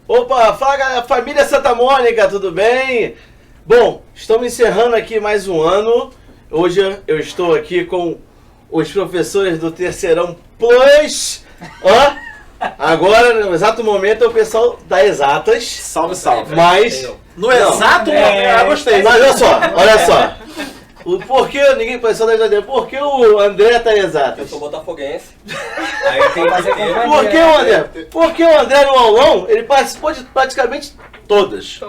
Opa, fala galera, família Santa Mônica, tudo bem? Bom, estamos encerrando aqui mais um ano. Hoje eu estou aqui com os professores do Terceirão Plus. Ó, agora, no exato momento, é o pessoal da Exatas. Salve, salve. Mas... No exato momento, gostei. Mas olha só. O porquê, ninguém pensou na Exatas, por que o André tá Exatas? Eu sou botafoguense. Aí eu tenho que fazer Por que o André? Porque o André no aulão, ele participou de praticamente todas.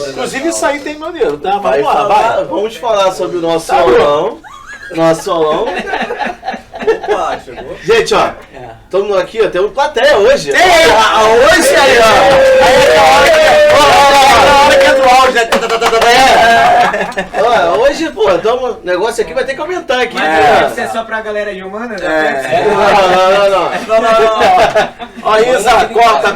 Inclusive isso aí tem meu dedo, tá? Vai Vamos lá, falar, vai. vamos falar sobre o nosso aulão. Nosso aulão. Opa, chegou. Gente, ó, estamos aqui, ó, temos plateia hoje. Hoje aí, ó. Aí é a hora que entra o áudio, né? Ó, hoje, pô, o negócio aqui vai ter que aumentar aqui. Mas deve ser só pra galera de humana, né? Não. Ó, Isa, corta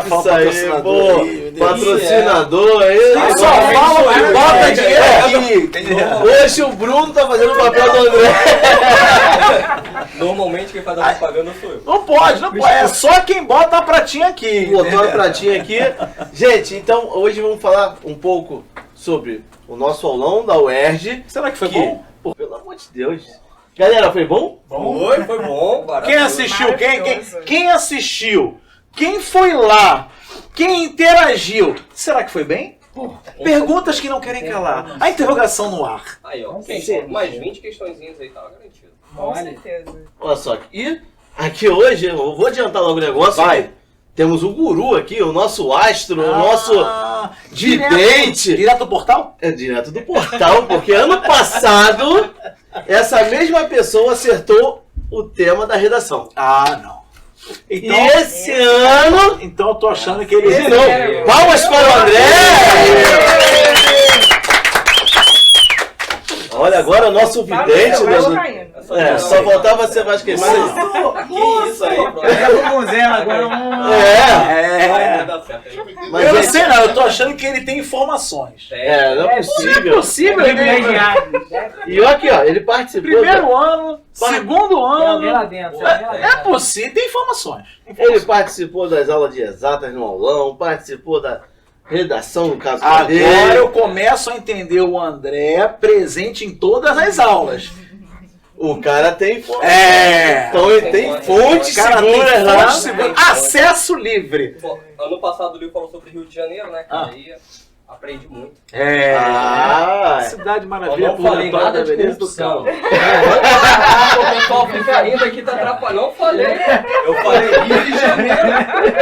Isso aí, pô, patrocinador aí. Só fala que bota dinheiro aqui. Hoje o Bruno tá fazendo o papel do André. Normalmente quem faz a propaganda sou eu. Não pode. É só quem bota a pratinha aqui. Botou a pratinha aqui. Gente, então hoje vamos falar um pouco sobre o nosso aulão da UERJ. Será que foi bom? Pô, pelo amor de Deus. Galera, foi bom? Foi bom. Quem assistiu? Quem assistiu? Quem foi lá? Quem interagiu? Será que foi bem? Perguntas que não querem calar. A interrogação no ar. Aí, ó. Mais 20 questõezinhas aí, tava garantido. Com certeza. Olha só. E aqui hoje, eu vou adiantar logo o negócio. Vai. Temos um guru aqui, o nosso astro, o nosso vidente. Direto do portal? É direto do portal, porque ano passado essa mesma pessoa acertou o tema da redação. Ah, não. Então, E esse ano... Então eu tô achando que ele... Esse não. Palmas para o André! Olha, agora o nosso vidente... só faltava ser vasquecido. Que isso aí, bro. Com zero agora. Vai dar certo aí. Mas, Eu não gente, sei não, eu tô achando que ele tem informações. não é possível. Privilegiado. E olha aqui, ó, ele participou... Primeiro ano, segundo Alguém lá ano... dentro. É possível, tem informações. Ele participou das aulas de exatas no aulão, participou da redação no caso dele. Agora eu começo a entender o André presente em todas as aulas. O cara tem fonte. Então ele tem fontes cara seguras tem lá. fonte segura. Acesso livre. Pô, ano passado o livro falou sobre Rio de Janeiro, né? Que aí aprendi muito. Cidade Eu maravilha, não falei purgatório nada da de beleza do corrupção. cão. O pessoal fica rindo aqui, tá atrapalhando. Não falei. Eu falei Rio de Janeiro.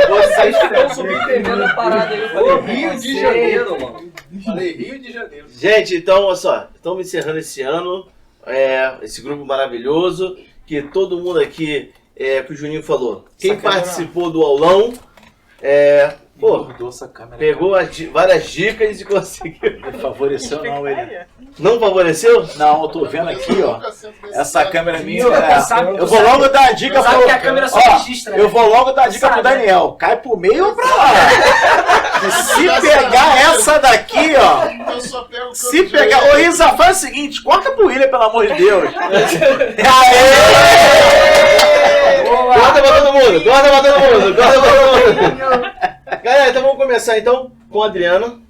Vocês estão subentendendo a parada aí. Eu falei Rio de Janeiro, mano. Falei Rio de Janeiro. Gente, então, olha só, estamos encerrando esse ano, esse grupo maravilhoso, que todo mundo aqui, que o Juninho falou, quem participou do aulão, pegou várias dicas e conseguiu. Não favoreceu não, ele. Não favoreceu? Não, eu tô vendo aqui, ó. Essa câmera minha. sabe- Eu vou logo dar a dica Sabe pro... que a câmera só Ó, registra, né? eu vou logo dar a dica pro Daniel. Cai pro meio ou pra lá? E se pegar essa daqui, ó. Eu só pego o Se pegar... Ô, Isa, faz o seguinte. Corta pro William, pelo amor de Deus. Corta pra todo mundo, corta pra todo mundo, corta pra todo mundo. Galera, então vamos começar então com o Adriano.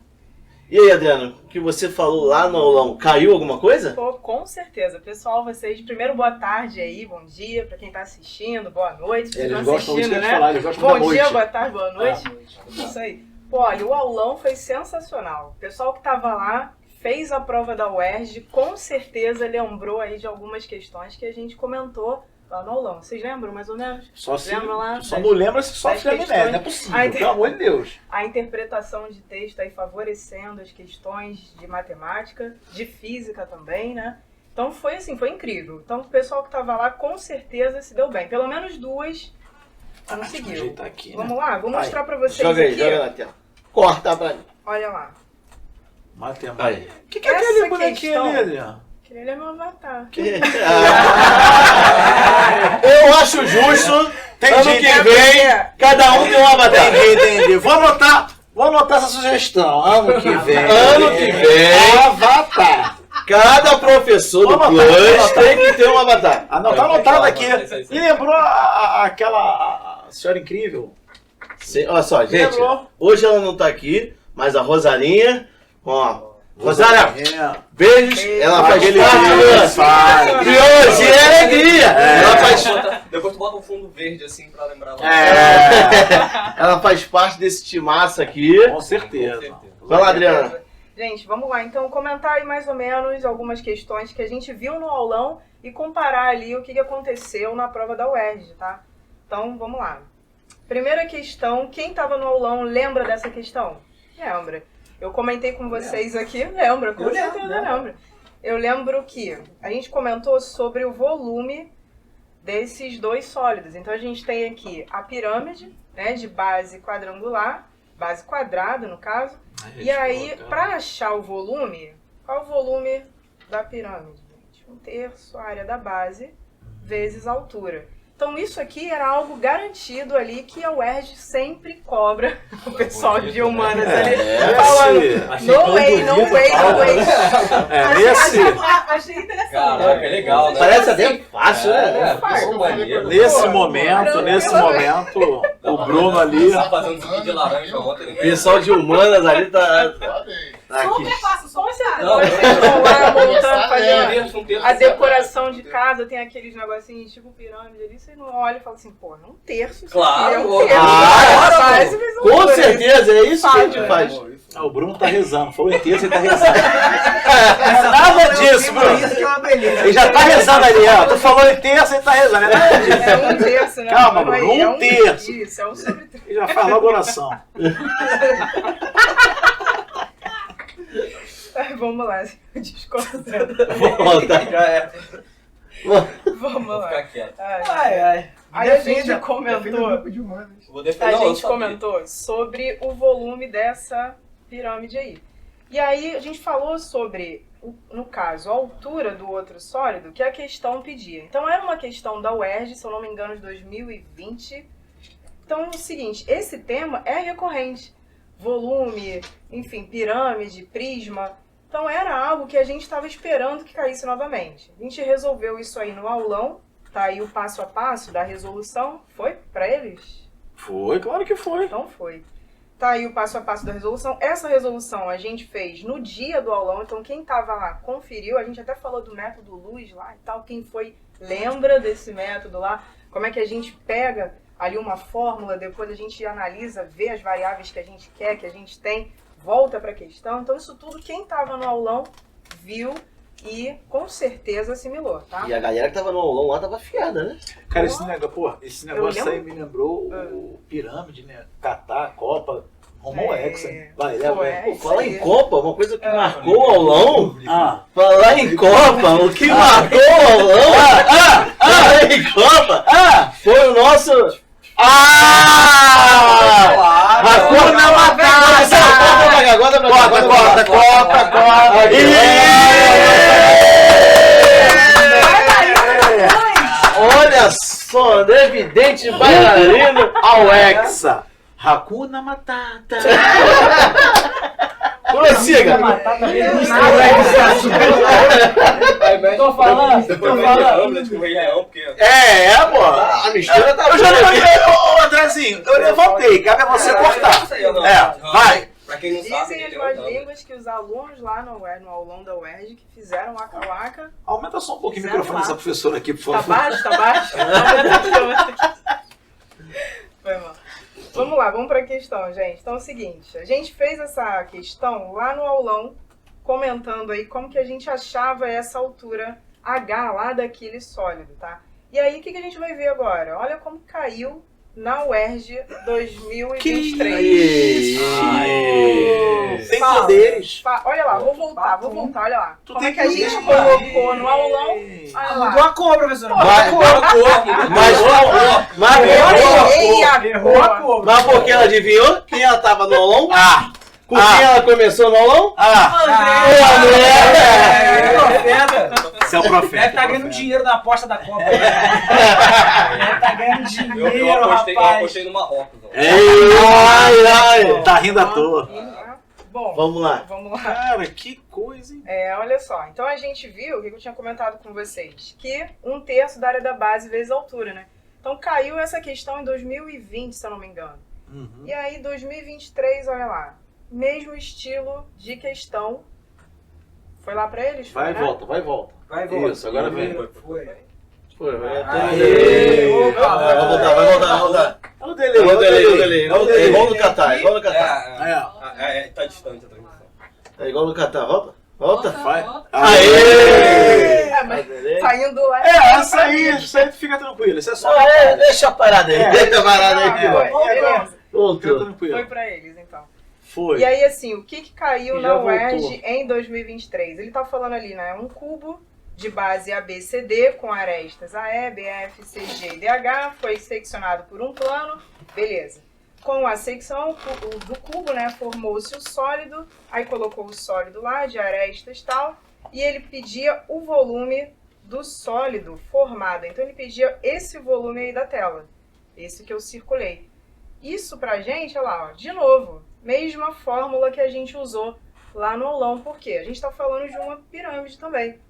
E aí, Adriano, o que você falou lá no aulão, caiu alguma coisa? Pô, com certeza. Pessoal, vocês, primeiro boa tarde aí, bom dia pra quem tá assistindo, boa noite. Vocês Eles estão gostam muito assistindo, de né? falar, eles gostam da Bom noite. dia, boa tarde, boa noite. Isso aí. Pô, olha, o aulão foi sensacional. O pessoal que tava lá fez a prova da UERJ, com certeza lembrou aí de algumas questões que a gente comentou lá no aulão. Vocês lembram mais ou menos? Só se Lembra lá só das- não lembra se sofre de das amnésia. Não é questões? possível, pelo amor de Deus. A interpretação de texto aí favorecendo as questões de matemática, de física também, né? Então foi assim, foi incrível. Então o pessoal que estava lá com certeza se deu bem. Pelo menos duas conseguiu. Ajeitar aqui, né? Vamos lá, vou Vai. mostrar pra vocês Joga aí, aqui. joga na tela. Corta pra mim. Olha lá. Matemática. Aí. O que é aquele Essa bonequinho questão- ali, Adriano? Aquele é meu avatar. Eu acho justo. Ano Entendi, que vem, cada um tem um avatar. Entendi. Vou anotar essa sugestão. Ano que vem. Ano que vem. Avatar. Cada professor do Vamos anotar, Plus vamos anotar. tem que ter um avatar. Tá anotado aqui. Me lembrou aquela senhora incrível. Sim, olha só, gente. Lembrou. Hoje ela não tá aqui, mas a Rosarinha, ó. Rosária, beijos. Ela faz Aquele parte beijo, faz. e hoje é alegria. Ela faz, Depois tu bota um fundo verde assim pra lembrar lá. ela faz parte desse timaço aqui. Com certeza. Vai lá, Adriana. Gente, vamos lá. Então, comentar aí mais ou menos algumas questões que a gente viu no aulão e comparar ali o que aconteceu na prova da UERJ, tá? Então, vamos lá. Primeira questão, quem estava no aulão lembra dessa questão? Lembra. Eu comentei com vocês aqui, lembra, com certeza lembra. Eu lembro que a gente comentou sobre o volume desses dois sólidos. Então, a gente tem aqui a pirâmide, né, de base quadrangular, base quadrada, no caso. E aí, para achar o volume, qual é o volume da pirâmide, gente? 1/3 a área da base vezes a altura. Então, isso aqui era algo garantido ali que a UERJ sempre cobra o pessoal de humanas ali. Falando, no way, no way, no way. Achei interessante. Caraca, é legal, né? Parece até fácil, né? Nesse momento, o Bruno ali. Tá fazendo suco de laranja ontem. O pessoal de humanas ali tá aqui. Super fácil, só com certeza. Não, Vocês estão lá montando, fazendo Um terço a decoração de casa, tem aqueles negocinhos tipo pirâmide ali, você não olha e fala assim, pô, não terço. isso Claro, aqui, é um óbvio. terço. Claro, Faz, mas não Com dura. certeza, é isso que a gente faz. O Bruno tá rezando. Falou inteiro, ele tá rezando. Nada disso, Bruno. Isso que é uma beleza. Ele já tá rezando ali, ó. Tu falou inteiro, ele tá rezando. Nada disso. É um terço, né? Calma, Aí, Bruno, é um terço. Isso, é um sobre três. Ele já faz logo oração. Vamos lá, desconcentra. Volta. Já é. Vamos Vou lá. ficar quieto. Aí a gente comentou, Vou a defender. Não, eu gente sabia. comentou sobre o volume dessa pirâmide aí. E aí a gente falou sobre, no caso, a altura do outro sólido que a questão pedia. Então era uma questão da UERJ, se eu não me engano, de 2020. Então é o seguinte, esse tema é recorrente. Volume, enfim, pirâmide, prisma. Então era algo que a gente estava esperando que caísse novamente. A gente resolveu isso aí no aulão. Tá aí o passo a passo da resolução. Foi para eles? Foi, claro que foi. Então foi. Tá aí o passo a passo da resolução. Essa resolução a gente fez no dia do aulão. Então quem tava lá conferiu. A gente até falou do método Luz lá e tal. Quem foi lembra desse método lá. Como é que a gente pega ali uma fórmula, depois a gente analisa, vê as variáveis que a gente quer, que a gente tem, volta para a questão. Então isso tudo quem tava no aulão viu e com certeza assimilou, tá? E a galera que tava no aulão lá tava afiada, né? Cara, esse negócio lembro. aí me lembrou o pirâmide, né? Catar, Copa, Romão É. Hexa. Vai, leva. Pô, é Pô, isso falar aí. em Copa, uma coisa que marcou o aulão. Ah, Falar em Copa, o que marcou o aulão. Falar em Copa. Foi o nosso. Hakuna Matata! Corta. Olha só, evidente bailarino. Ao Hexa. Hakuna Matata. Prossiga. Tô falando. Hamlet com o Rei Leão, porque... Pô. A mistura tá Eu já boa. levantei, ô Andrezinho, eu levantei, cabe a você cortar. Isso aí, não. Vai. Pra quem não sabe, Dizem as entendeu? más Então, línguas que os alunos lá no aulão da UERJ que fizeram Waka Waka. Aumenta só um pouquinho o Zero microfone lá. dessa professora aqui, por Tá favor. baixo? Foi mal. Vamos lá, vamos para a questão, gente. Então é o seguinte, a gente fez essa questão lá no aulão, comentando aí como que a gente achava essa altura H lá daquele sólido, tá? E aí, o que a gente vai ver agora? Olha como caiu na UERJ 2023. Tem Fala. poderes. Olha lá, vou voltar, olha lá. Tu Como tem é que a que gente ir. colocou no aulão? Olha lá. Mudou a cor, professor. Errou a cor. Mas porque ela adivinhou quem ela tava no aulão? Com quem ela começou no aulão? Você é o Deve profeta. estar ganhando dinheiro na aposta da Copa. Deve estar ganhando dinheiro, eu rapaz. apostei no Marrocos. ó. Tá rindo à toa. Bom, Vamos lá. vamos lá. Cara, que coisa, hein? Olha só, então a gente viu, o que eu tinha comentado com vocês, que 1/3 da área da base vezes a altura, né? Então caiu essa questão em 2020, se eu não me engano. E aí, 2023, olha lá. Mesmo estilo de questão. Foi lá pra eles? Vai e né? volta, vai e volta. Vai, volta. Isso, agora vem. Foi. Aê! Vai voltar. Olha o delay, Igual no Catar, Tá distante a transmissão. É igual no Catar, volta. Vai. Aê! É, mas tá indo lá. Essa aí tu fica tranquilo. Isso é só. Deixa a parada aí, deixa a parada aí. Beleza. Fica Voltou. tranquilo. Foi pra eles, então. Foi. E aí, assim, o que caiu Já na voltou. UERJ em 2023? Ele tá falando ali, né? Um cubo de base ABCD com arestas AE, BF, CG e DH, foi seccionado por um plano, beleza. Com a secção do cubo, né, formou-se o sólido, aí colocou o sólido lá, de arestas e tal, e ele pedia o volume do sólido formado. Então ele pedia esse volume aí da tela, esse que eu circulei. Isso pra gente, olha lá, ó, de novo, mesma fórmula que a gente usou lá no aulão, porque a gente está falando de uma pirâmide também.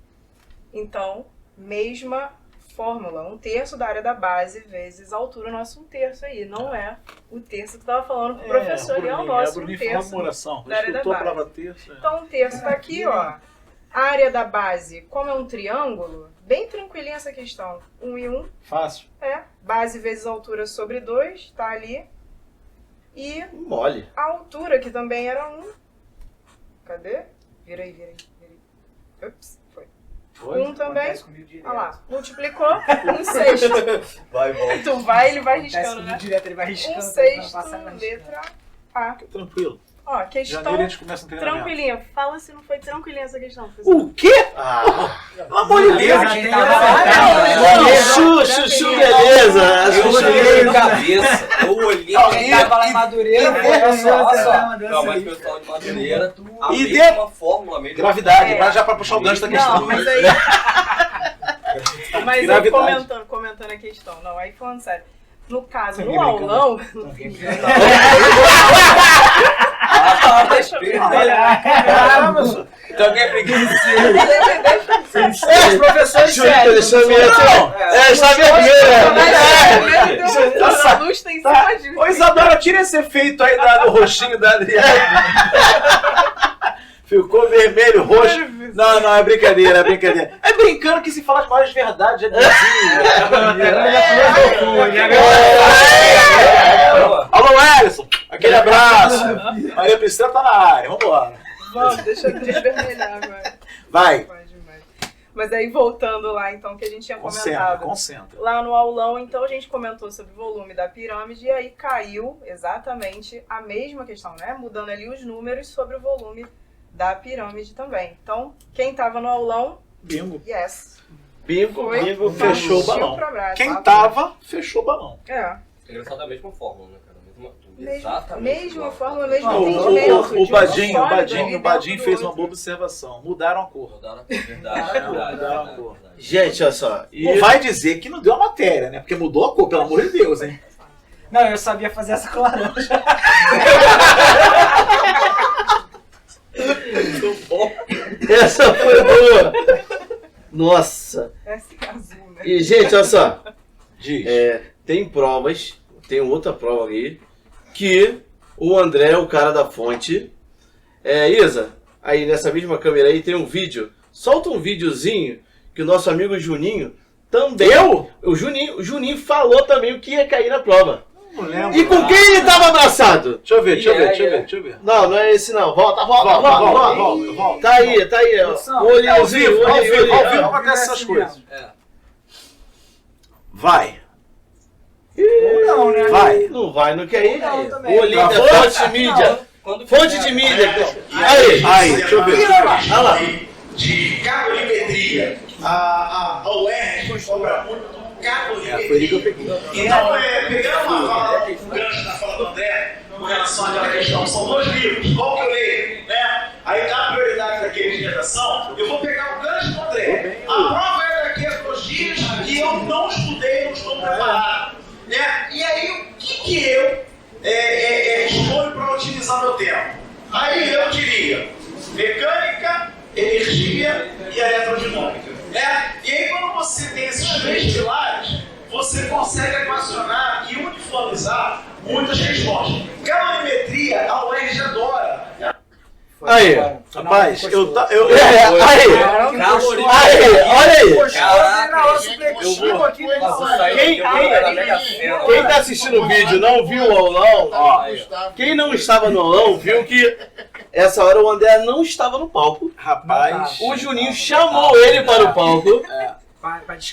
Então, mesma fórmula, 1/3 da área da base vezes a altura, nosso 1/3 aí. Não é o terço que estava falando com o professor, é o nosso 1/3 da área da base. Então, 1/3 tá aqui, ó. A área da base, como é um triângulo, bem tranquilinha essa questão. 1 e 1. Fácil. Base vezes altura sobre 2, tá ali. E Mole. a altura, que também era 1. Cadê? Vira aí. Ups, foi. 1 também. Olha lá, multiplicou, 1/6. Vai, volta. Tu vai, ele vai riscando, né? Direto, ele vai riscando. 1/6, letra A. Fica tranquilo. Ó, Janeiro a questão gente começa a treinamento. tranquilinha. Fala se não foi tranquilinha essa questão, professor. O quê? Pelo amor de Deus. Quem tava lá, Chuchu, beleza. Eu olhei de cabeça. Eu olhei. Quem tava lá em Madureira, olha só. Não, mas o pessoal de Madureira, a E mesma fórmula mesmo. Gravidade, É. já pra puxar o gancho da questão. Não, mas aí... mas aí Gravidade. comentando a questão. Não, aí falando sério. No caso, Tô no brincando. aulão... Deixa eu ver. Caramba, Então alguém preguiça. Os professores sérios. Essa vermelha. A luz tem cima de... Ô Isadora, tira esse efeito aí do roxinho da Adriana. Ficou vermelho, roxo. Não, é brincadeira, é brincadeira. É brincando que se fala as maiores verdades, Alô, Ellison, aquele abraço. Maria Priscila tá na área, vambora. Vamos, deixa eu desvermelhar agora. Vai. Pode, vai. Mas aí voltando lá, então, que a gente tinha comentado. Concentra. Lá no aulão, então, a gente comentou sobre o volume da pirâmide e aí caiu exatamente a mesma questão, né? Mudando ali os números sobre o volume da pirâmide também. Então, quem estava no aulão, Bingo. yes. Bingo, fechou o Partiu balão. pra braço. Quem tava, fechou o balão. É. Ele só da mesma fórmula, né, cara? Mesma fórmula, mesmo Não, entendimento. o de um Badinho, sólido ali o Badinho dentro do fez uma outro. boa observação. Mudaram a cor. Mudaram a cor, verdade. Mudaram a cor. Gente, olha só. Não vai dizer que não deu a matéria, né? Porque mudou a cor, pelo amor de Deus, hein? Não, eu sabia fazer essa com laranja. Essa foi boa. Nossa. Essa é azul, né? E, gente, olha só. Diz. Tem provas, tem outra prova ali, que o André, o cara da fonte... Isa, aí nessa mesma câmera aí tem um vídeo. Solta um videozinho que o nosso amigo Juninho também... O Juninho falou também o que ia cair na prova. Não lembro. E com quem ele tava abraçado? Deixa eu ver. Não é esse não. Volta. Volta. Tá aí. Ó. O olhinhozinho, Ao vivo olhinho. acontece essas coisas. É. Vai. Não, né? Vai. Não vai, não quer ir? Não, também. O olhinho da Gravou? fonte de mídia. Quando Fonte de mídia. Aí, deixa eu ver. Olha lá. De calorimetria. A UERJ cobra muito calorimetria. Foi ali que eu peguei. Então, pegando um gancho na fala do André, com relação àquela questão, são 2 livros, qual que eu leio? Né? Aí dá a prioridade daquele de redação, eu vou pegar o gancho do André. A prova é daqui a 2 dias e eu não estudei, não estou preparado. Né? E aí, o que eu escolho para otimizar meu tempo? Aí eu diria mecânica, energia e eletrodinâmica. Né? E aí, quando você tem esses 3 pilares, você consegue equacionar e uniformizar muitas questões. Calorimetria, a UERJ adora. Aí, rapaz, aí, olha aí. Quem tá assistindo o vídeo não viu o aulão, ó. Quem não estava no aulão viu que essa hora o André não estava no palco. Rapaz, O Juninho chamou ele para o palco.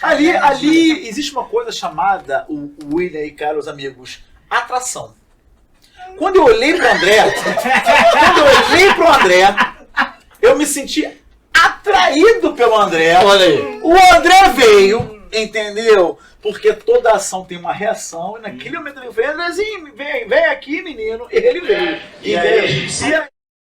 ali existe uma coisa chamada, o William e caros amigos, atração. Quando eu olhei pro André, eu me senti atraído pelo André. Olha aí. O André veio, entendeu? Porque toda ação tem uma reação, e naquele momento ele veio, Andrezinho, vem aqui, menino, e ele veio. E aí, E ele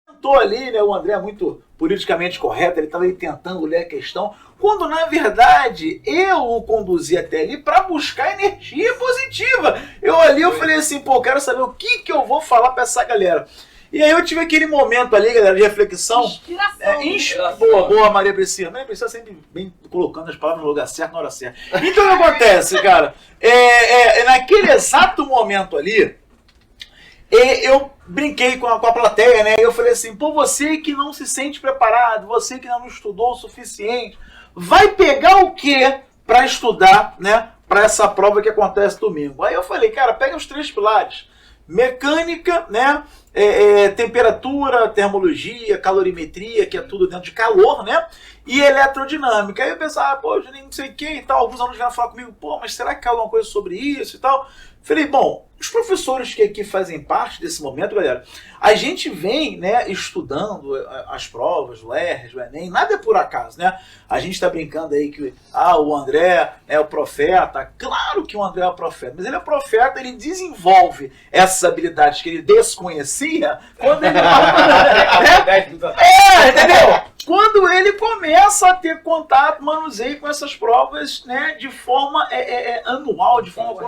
tentou ali, né? O André é muito politicamente correto, ele estava tentando ler a questão, quando na verdade eu o conduzi até ali para buscar energia positiva. Eu ali, eu falei assim, pô, quero saber o que eu vou falar para essa galera. E aí eu tive aquele momento ali, galera, de reflexão. Inspiração. Boa, Maria Priscila. Maria Priscila sempre bem colocando as palavras no lugar certo, na hora certa. Então o que acontece, cara? Naquele exato momento ali, eu brinquei com a plateia, né? Eu falei assim, pô, você que não se sente preparado, você que não estudou o suficiente, vai pegar o quê para estudar, né? Para essa prova que acontece domingo. Aí eu falei, cara, pega os 3 pilares. Mecânica, né? Temperatura, termologia, calorimetria, que é tudo dentro de calor, né? E eletrodinâmica. Aí eu pensava, pô, Juninho, não sei o que e tal. Alguns alunos vieram falar comigo, pô, mas será que cai alguma coisa sobre isso e tal? Falei, bom, os professores que aqui fazem parte desse momento, galera, a gente vem, né, estudando as provas, o ERJ, o Enem, nada é por acaso, né? A gente está brincando aí que o André é o profeta. Claro que o André é o profeta, mas ele é o profeta, ele desenvolve essas habilidades que ele desconhecia quando ele... entendeu? Quando ele começa a ter contato, manuseio com essas provas, né, de forma anual, de forma,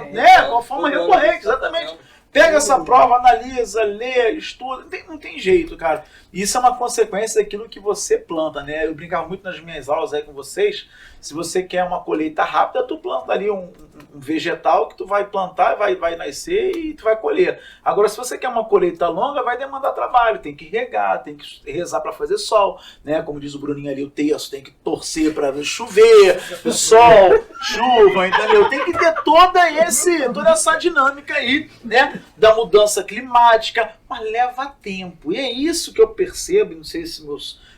com forma recorrente, exatamente. Pega essa prova, analisa, lê, estuda, não tem jeito, cara. Isso é uma consequência daquilo que você planta, né? Eu brincava muito nas minhas aulas aí com vocês. Se você quer uma colheita rápida, tu planta ali um vegetal que tu vai plantar, vai nascer e tu vai colher. Agora, se você quer uma colheita longa, vai demandar trabalho. Tem que regar, tem que rezar para fazer sol, né? Como diz o Bruninho ali, o texto, tem que torcer para chover, sol, chuva, entendeu? Tem que ter toda essa dinâmica aí, né? Da mudança climática, mas leva tempo. E é isso que eu percebo, não sei se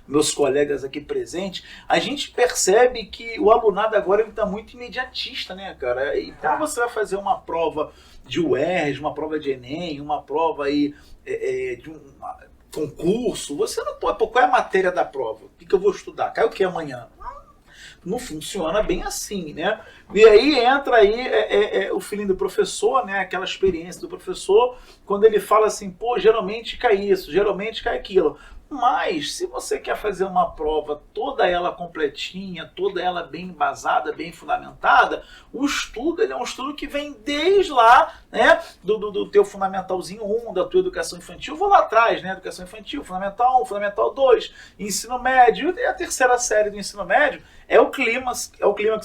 meus colegas aqui presentes, a gente percebe que o alunado agora está muito imediatista, né, cara? E quando você vai fazer uma prova de UERJ, uma prova de Enem, uma prova aí de um concurso, você não pode... Pô, qual é a matéria da prova? O que eu vou estudar? Cai o que amanhã? Não funciona bem assim, né? E aí entra aí o feeling do professor, né? Aquela experiência do professor, quando ele fala assim, pô, geralmente cai isso, geralmente cai aquilo. Mas, se você quer fazer uma prova toda ela completinha, toda ela bem embasada, bem fundamentada, o estudo, ele é um estudo que vem desde lá, né, do teu Fundamentalzinho 1, da tua educação infantil, vou lá atrás, né, educação infantil, Fundamental 1, Fundamental 2, ensino médio, e a terceira série do ensino médio é o clímax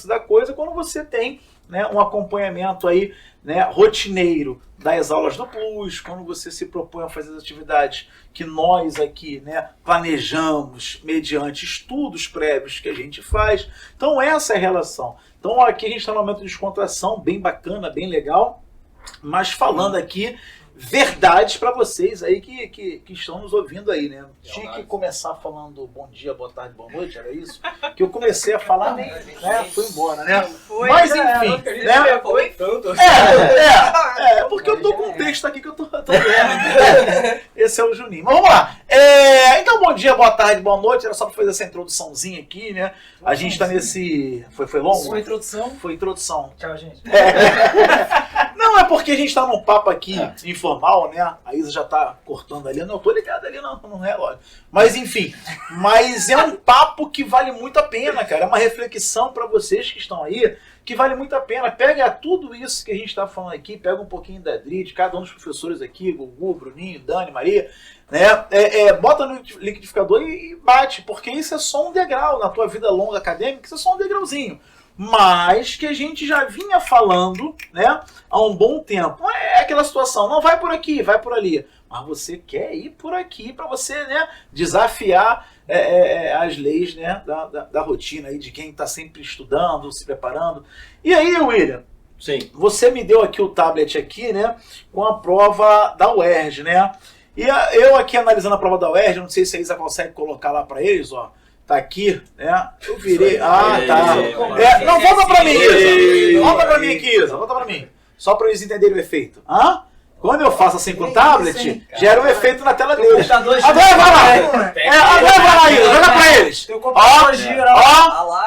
da coisa, quando você tem, né, um acompanhamento aí, né, rotineiro das aulas do Plus, quando você se propõe a fazer as atividades que nós aqui, né, planejamos mediante estudos prévios que a gente faz. Então essa é a relação. Então aqui a gente está num momento de descontração bem bacana, bem legal, mas falando aqui verdades para vocês aí que estão nos ouvindo aí, né? Tinha que começar falando bom dia, boa tarde, boa noite, era isso? Que eu comecei a falar, né? Foi embora, né? Mas enfim, né? Porque eu tô com um texto aqui que eu tô vendo. Esse é o Juninho. Mas vamos lá. Então, bom dia, boa tarde, boa noite. Era só para fazer essa introduçãozinha aqui, né? A gente tá nesse... Foi longo? Foi introdução. Foi introdução. Tchau, gente. Não, é porque a gente tá num papo aqui informal, né? A Isa já tá cortando ali. Não, eu tô ligado ali no relógio. Mas enfim, é um papo que vale muito a pena, cara. É uma reflexão para vocês que estão aí, que vale muito a pena. Pega tudo isso que a gente tá falando aqui, pega um pouquinho da Adri, de cada um dos professores aqui, Gugu, Bruninho, Dani, Maria, né? Bota no liquidificador e bate, porque isso é só um degrau na tua vida longa acadêmica, isso é só um degrauzinho. mas que a gente já vinha falando, né, há um bom tempo. Não é aquela situação, não vai por aqui, vai por ali. Mas você quer ir por aqui para você, né, desafiar as leis, né, da rotina aí de quem está sempre estudando, se preparando. E aí, William, Sim. você me deu aqui o tablet aqui, né, com a prova da UERJ, né? E eu aqui analisando a prova da UERJ, não sei se a Isa consegue colocar lá para eles, ó. Tá aqui, né? Eu virei. Ah, tá. Não, volta pra mim, Isa. Volta pra mim aqui, Isa. Volta pra mim. Só pra eles entenderem o efeito. Hã? Quando eu faço assim com o tablet, gera um efeito na tela deles. Agora vai lá! Agora vai lá, Isa. Joga pra eles. Ó,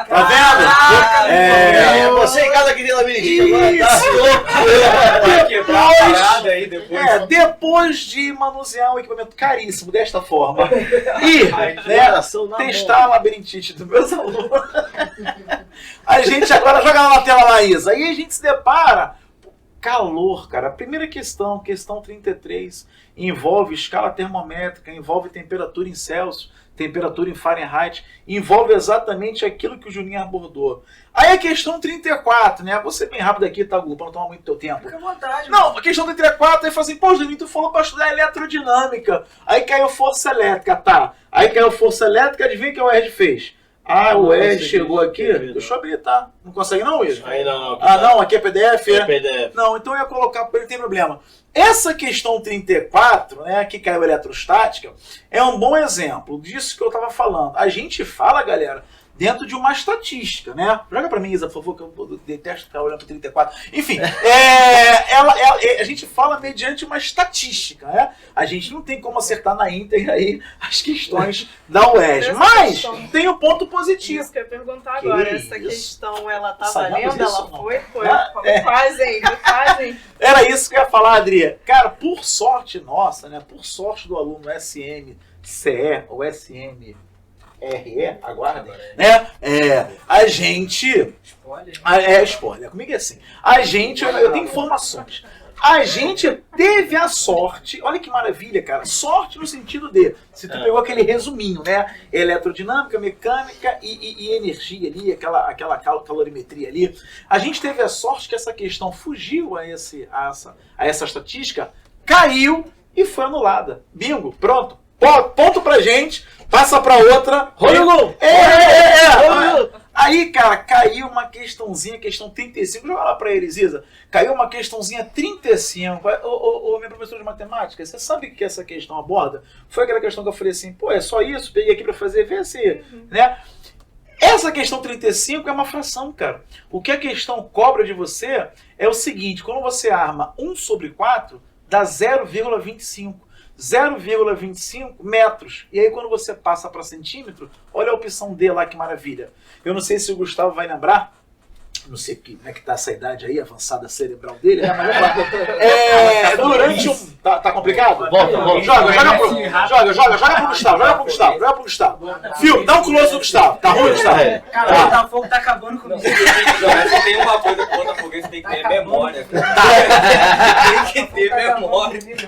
tá vendo? Você em casa queria labirintite Depois de manusear um equipamento caríssimo desta forma e testar a labirintite dos meus alunos, a gente agora joga lá na tela lá, Isa. Aí a gente se depara. Calor, cara. A primeira questão 33, envolve escala termométrica, envolve temperatura em Celsius, temperatura em Fahrenheit, envolve exatamente aquilo que o Juninho abordou. Aí a questão 34, né? Vou ser bem rápido aqui, tá, Gu? Pra não tomar muito teu tempo. Fica à vontade. Não, a questão 34, aí fala assim, pô, Juninho, tu falou pra estudar eletrodinâmica. Aí caiu força elétrica, tá. Aí caiu força elétrica, adivinha o que o UERJ fez? Ah, o Ed chegou aqui. Deixa eu abrir, tá? Não consegue não, Will? Aí não. Ah, não, aqui é PDF? É PDF. Não, então eu ia colocar, não tem problema. Essa questão 34, né, que caiu eletrostática, é um bom exemplo disso que eu tava falando. A gente fala, galera, dentro de uma estatística, né? Joga pra mim, Isa, por favor, que eu detesto ficar olhando pro 34. Enfim, a gente fala mediante uma estatística, né? A gente não tem como acertar na íntegra aí as questões da UERJ. Mas tem um ponto positivo. Isso que eu ia perguntar agora. Essa questão, ela tá valendo? Ela foi? Fazem. Era isso que eu ia falar, Adria. Cara, por sorte nossa, né? Por sorte do aluno SMCE ou SMRE, aguardem, né? A gente... Spoiler. Comigo é assim. A gente, eu tenho informações. A gente teve a sorte, olha que maravilha, cara. Sorte no sentido de, se tu pegou aquele resuminho, né? Elerodinâmica, mecânica e energia ali, aquela calorimetria ali. A gente teve a sorte que essa questão fugiu a essa estatística, caiu e foi anulada. Bingo, pronto. Ponto pra gente, passa pra outra. Aí, cara, caiu uma questãozinha, questão 35. Joga lá pra eles, Isa. Caiu uma questãozinha 35. Minha professora de matemática, você sabe o que essa questão aborda? Foi aquela questão que eu falei assim, pô, é só isso? Peguei aqui pra fazer, vê se... né? Essa questão 35 é uma fração, cara. O que a questão cobra de você é o seguinte, quando você arma 1 sobre 4, dá 0,25. 0,25 metros. E aí quando você passa para centímetro, olha a opção D lá, que maravilha. Eu não sei se o Gustavo vai lembrar, não sei como é que tá essa idade aí, avançada cerebral dele, né? Mas durante um... Tá complicado? Volta. Joga pro Gustavo. Fio, dá um close no Gustavo. Tá ruim, Gustavo? Cara, o Botafogo tá acabando comigo. Você tem uma coisa com o Botafogo, você tem que ter memória. Tem que ter memória. Tem que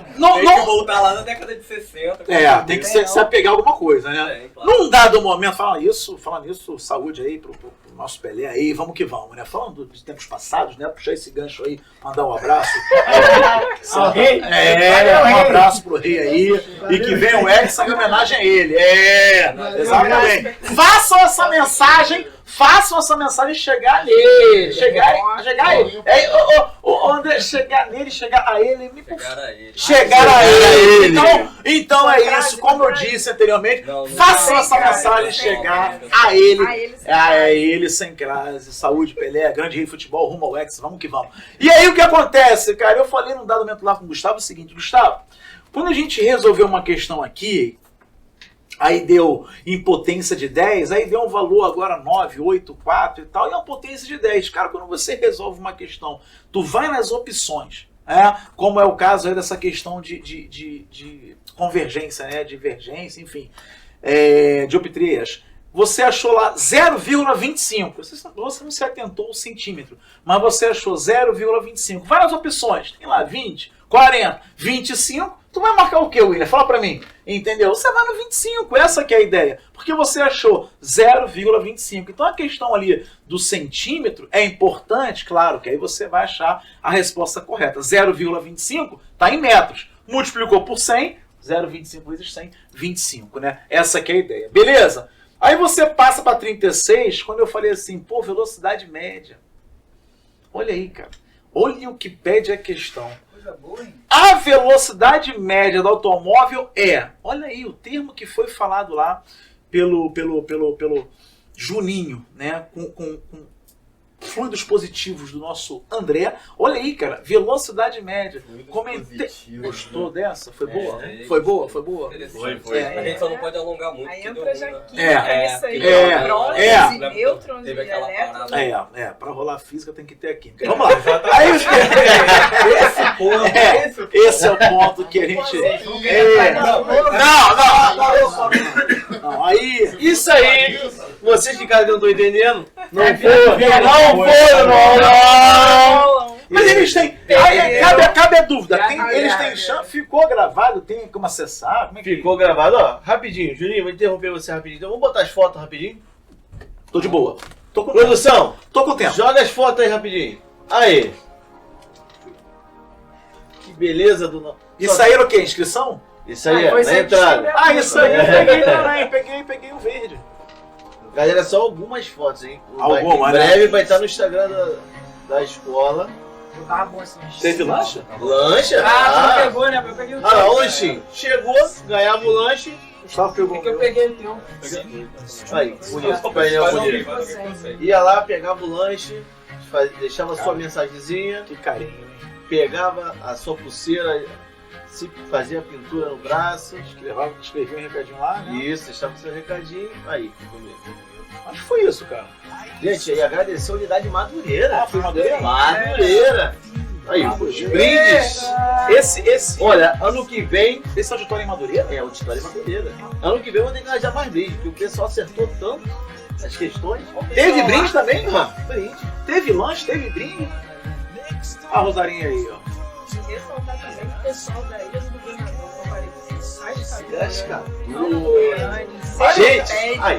voltar lá na década de 60. Tem que se apegar a alguma coisa, né? Num dado momento, falando nisso, saúde aí pro nosso Pelé aí, vamos que vamos, né? Falando de tempos passados, né? Puxar esse gancho aí, mandar um abraço. Um abraço pro rei aí. E que venha o Edson em homenagem a ele. Exatamente. Façam essa mensagem chegar nele. Chegar a ele. André, chegar nele, chegar a ele. Chegar a ele. Então é isso, como eu disse anteriormente, façam essa mensagem chegar a ele sem crase. Saúde, Pelé, grande rei de futebol, rumo ao X, vamos que vamos. E aí o que acontece, cara? Eu falei num dado momento lá com o Gustavo o seguinte, Gustavo, quando a gente resolveu uma questão aqui, aí deu em potência de 10, aí deu um valor agora 9, 8, 4 e tal, e uma potência de 10. Cara, quando você resolve uma questão, tu vai nas opções, como é o caso aí dessa questão de convergência, né, divergência, enfim, dioptrias. você achou lá 0,25. Você não se atentou ao centímetro, mas você achou 0,25. Várias opções. Tem lá 20, 40, 25. Tu vai marcar o quê, William? Fala pra mim. Entendeu? Você vai no 25. Essa que é a ideia. Porque você achou 0,25. Então a questão ali do centímetro é importante, claro, que aí você vai achar a resposta correta. 0,25 está em metros. Multiplicou por 100, 0,25 vezes 100, 25, né? Essa que é a ideia. Beleza? Aí você passa para 36, quando eu falei assim, pô, velocidade média. Olha aí, cara. Olha o que pede a questão. Coisa boa, hein? A velocidade média do automóvel é... Olha aí, o termo que foi falado lá pelo Juninho, né? Com fluidos positivos do nosso André. Olha aí, cara. Velocidade média. Comentei. Gostou dessa? Foi boa? Foi boa? Foi boa? Foi. A gente só não pode alongar muito. Aí que entra deu já ruim, né? química, isso aí, é, prótons é. e nêutrons e Teve aquela elétrons. parada. Pra rolar física tem que ter a química. Vamos lá. Aí, esse é o ponto que a gente... Não, aí... Isso aí, vocês que cara não estão entendendo, não Mas eles têm... Aí, cabe a dúvida. Eles têm chance... Ficou gravado? Tem como acessar? Como é que... Ficou gravado, ó. Rapidinho, Juninho, vou interromper você rapidinho. Então vamos botar as fotos rapidinho. Tô de boa. Tô com tempo. Produção, Tô com tempo. joga as fotos aí rapidinho. Aí. Que beleza do nosso. Isso aí era o quê? Inscrição? Isso aí foi é, na sem entrada. Ah, isso aí eu peguei também. Peguei o verde. Galera, só algumas fotos, hein? Algumas, em né? breve vai estar no Instagram da escola. Eu tava bom assim. Teve lancha? Lancha? Tu não pegou, né? Eu peguei o teu. o lanchinho. Chegou, ganhava o lanche. Gustavo pegou É que eu peguei o teu. Aí, bonito. Painel bonito. Ia lá, pegava o lanche, deixava a sua mensagenzinha, Que carinho, hein? pegava a sua pulseira, fazia a pintura no braço. Escrevia um recadinho lá, né? Isso, deixava o seu recadinho. Aí, bonito. Acho que foi isso, cara. Gente, aí agradecer a unidade Madureira. Ah, foi Madureira? Madureira. Aí, os brindes. Esse Olha, ano que vem. Esse auditório em Madureira? É, auditório Madureira. Ano que vem eu vou ter que arranjar mais brinde, porque o pessoal acertou tanto as questões. Teve brinde também, mano? Brinde. Teve lanche, teve brinde. A Rosarinha aí, ó. Ressaltar também que o pessoal da Ilha do Governador compareceu Acho que Gente, gente, aí,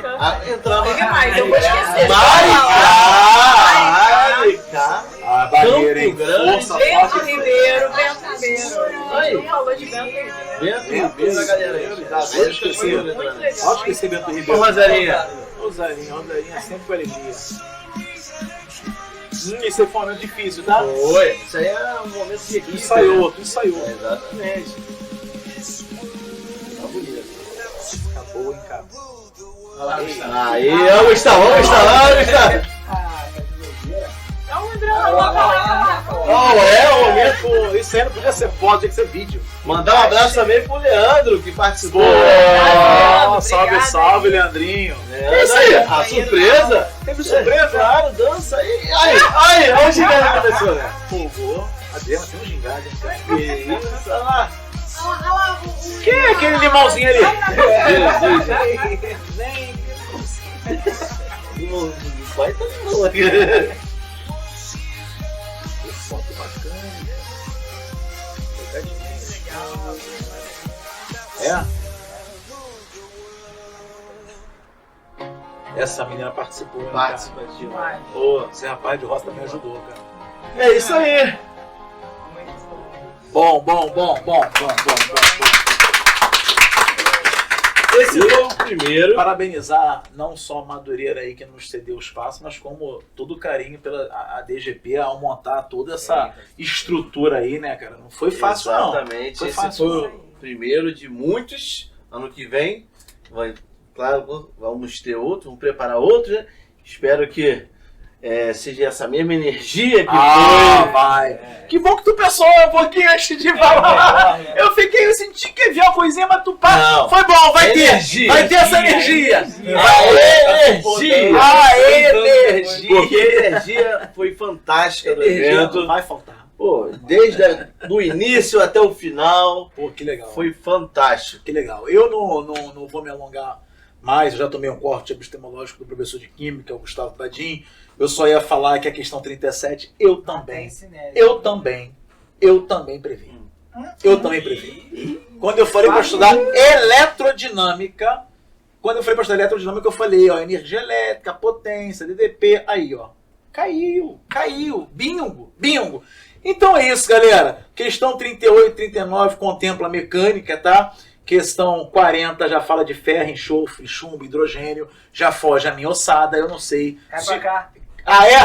entrava. Teve mais, eu vou esquecer. Maricá. A barreira, hein? Campo Grande. Força, Bento forte. Ribeiro, Bento Ribeiro. Aí. Não falou de Bento Ribeiro. Bento Ribeiro, a galera aí. Pode esquecer. Muito legal. Pode esquecer Bento Ô, Ribeiro. Rosarinha. Rosarinha sempre com alegria. Esse foi um momento difícil, tá? Foi. Isso aí é um momento de equipe. Tu ensaiou. Exatamente. Tá bonito. Acabou, hein, cara. Aí, ó, Gustavo, vamos lá. É um drama. É o momento. Pô, isso aí não podia ser foto, tinha que ser vídeo. Mandar um abraço também pro Leandro, que participou. Salve, salve, Leandrinho. É isso aí, a surpresa. Teve surpresa? Claro, dança aí. Aí, olha o gigante que aconteceu, né? Pô, a Dema tem um gingado, hein, cara. Que isso, olha lá. Quem é aquele limãozinho ali? Não vai tá não aqui. Foto bacana. É? Essa menina participou, né, cara? Participativo. Pô, esse rapaz de roça também ajudou, cara. É isso aí. Bom. Esse foi o primeiro. Parabenizar não só a Madureira aí que nos cedeu o espaço, mas como todo o carinho pela a DGP ao montar toda essa estrutura aí, né, cara? Não foi fácil, não. Exatamente. Foi Esse fácil, foi o primeiro de muitos. Ano que vem, claro, vamos ter outro, vamos preparar outro, né? Espero que seja essa mesma energia que foi. Vai. Que bom que tu pensou um pouquinho antes de falar. Eu senti que havia uma coisinha, mas tu Não. foi bom, vai Energia. ter. Vai ter essa energia. Energia! A energia. Porque a energia foi fantástica do evento. Não vai faltar. Pô, desde o início até o final, Pô, que legal. foi fantástico. Que legal. Eu não vou me alongar mas eu já tomei um corte epistemológico do professor de Química, o Gustavo Padim. Eu só ia falar que a questão 37, eu também previ. Quando eu falei para estudar eletrodinâmica, eu falei, ó, energia elétrica, potência, DDP, aí, ó, caiu, bingo. Então é isso, galera. Questão 38, 39 contempla a mecânica, tá? Questão 40 já fala de ferro, enxofre, chumbo, hidrogênio, já foge a minha ossada, eu não sei. É pra cá. Ah, é?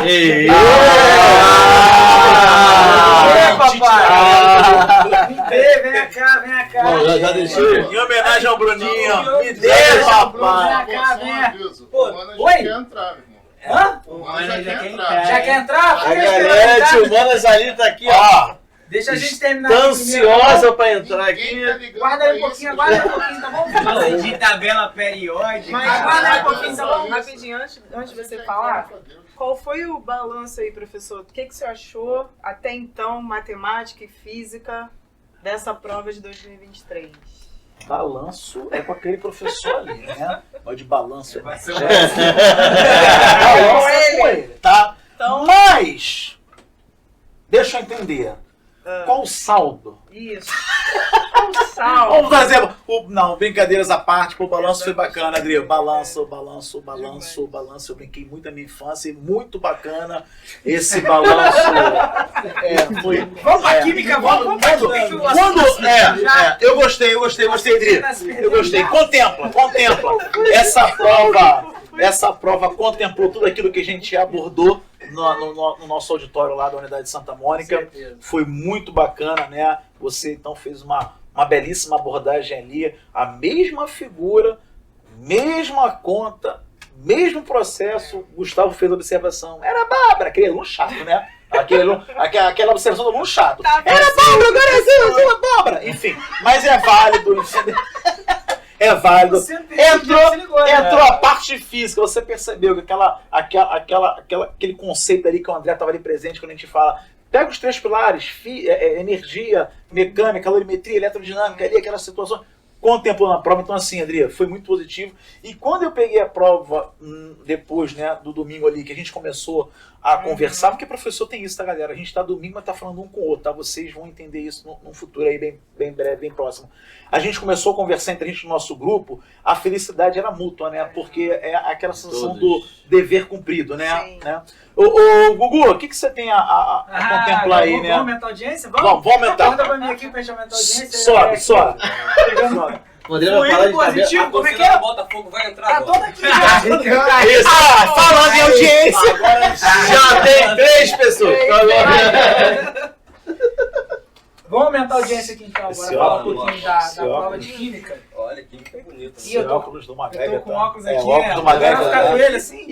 Papai! Me dê, vem cá. Bom, já deixei. Em homenagem ao Bruninho, me dê, Vem papai! cá, vem. Pô, Oi? já quer entrar, irmão. Hã? O Mano já quer entrar. Já quer entrar? A galera, o Manas ali tá aqui, ó. Deixa a gente terminar Tá aqui primeiro. ansiosa pra entrar Ninguém tá aqui. ligando Guarda pra aí um pouquinho, isso, tá bom? Gosta de tabela periódica. Mas guarda aí um pouquinho, tá bom? Rapidinho, antes de você falar, qual foi o balanço aí, professor? O que você achou até então, matemática e física, dessa prova de 2023? Balanço é com aquele professor ali, né? Mas de balanço é Vai ser balanço é com ele, tá? Então, Mas, deixa eu entender. Qual o saldo? isso. Qual o saldo? Vamos fazer. Não, brincadeiras à parte, pô, o balanço foi bacana, Adri. Balanço. Eu brinquei muito na minha infância e muito bacana esse balanço. Foi. Vamos pra química, vamos pra química. Eu gostei, Adri. Eu gostei. Contempla. Essa prova contemplou tudo aquilo que a gente abordou no nosso auditório lá da Unidade de Santa Mônica. Foi muito bacana, né? Você então fez uma belíssima abordagem ali, a mesma figura, mesma conta, mesmo processo. Gustavo fez a observação. Era Bárbara, aquele aluno chato, né? Aquela observação do aluno chato. Era Bárbara, agora é Bárbara. Enfim, mas é válido, entendeu? É válido. Entrou a parte física, você percebeu que aquele conceito ali que o André estava ali presente quando a gente fala. Pega os três pilares, energia, mecânica, calorimetria, eletrodinâmica, ali, aquela situação, contemplou na prova. Então assim, André, foi muito positivo. E quando eu peguei a prova, depois, né, do domingo ali, que a gente começou a conversar, porque professor tem isso, tá, galera? A gente tá domingo, mas tá falando um com o outro, tá? Vocês vão entender isso num futuro aí bem breve, bem próximo. A gente começou a conversar entre a gente no nosso grupo, a felicidade era mútua, né? Porque é aquela sensação do dever cumprido, né? Sim. Ô, Gugu, o que você tem a contemplar aí, né? Vamos aumentar a audiência? Vamos aumentar. Conta pra mim aqui pra gente aumentar a audiência. Sobe. Poderia falar de positivo, tabela. como é que é? Botafogo vai entrar Tá agora. toda aqui já. Falando em audiência! Já tem 3 pessoas. Vamos aumentar a audiência aqui então, agora Esse falar um óculos, pouquinho da esse prova óculos. de química. Olha, química é bonita. E eu tô óculos do Eu Magrega, tô com tá? óculos aqui, o óculos do Agora Magrega, vai ficar com né? ele assim.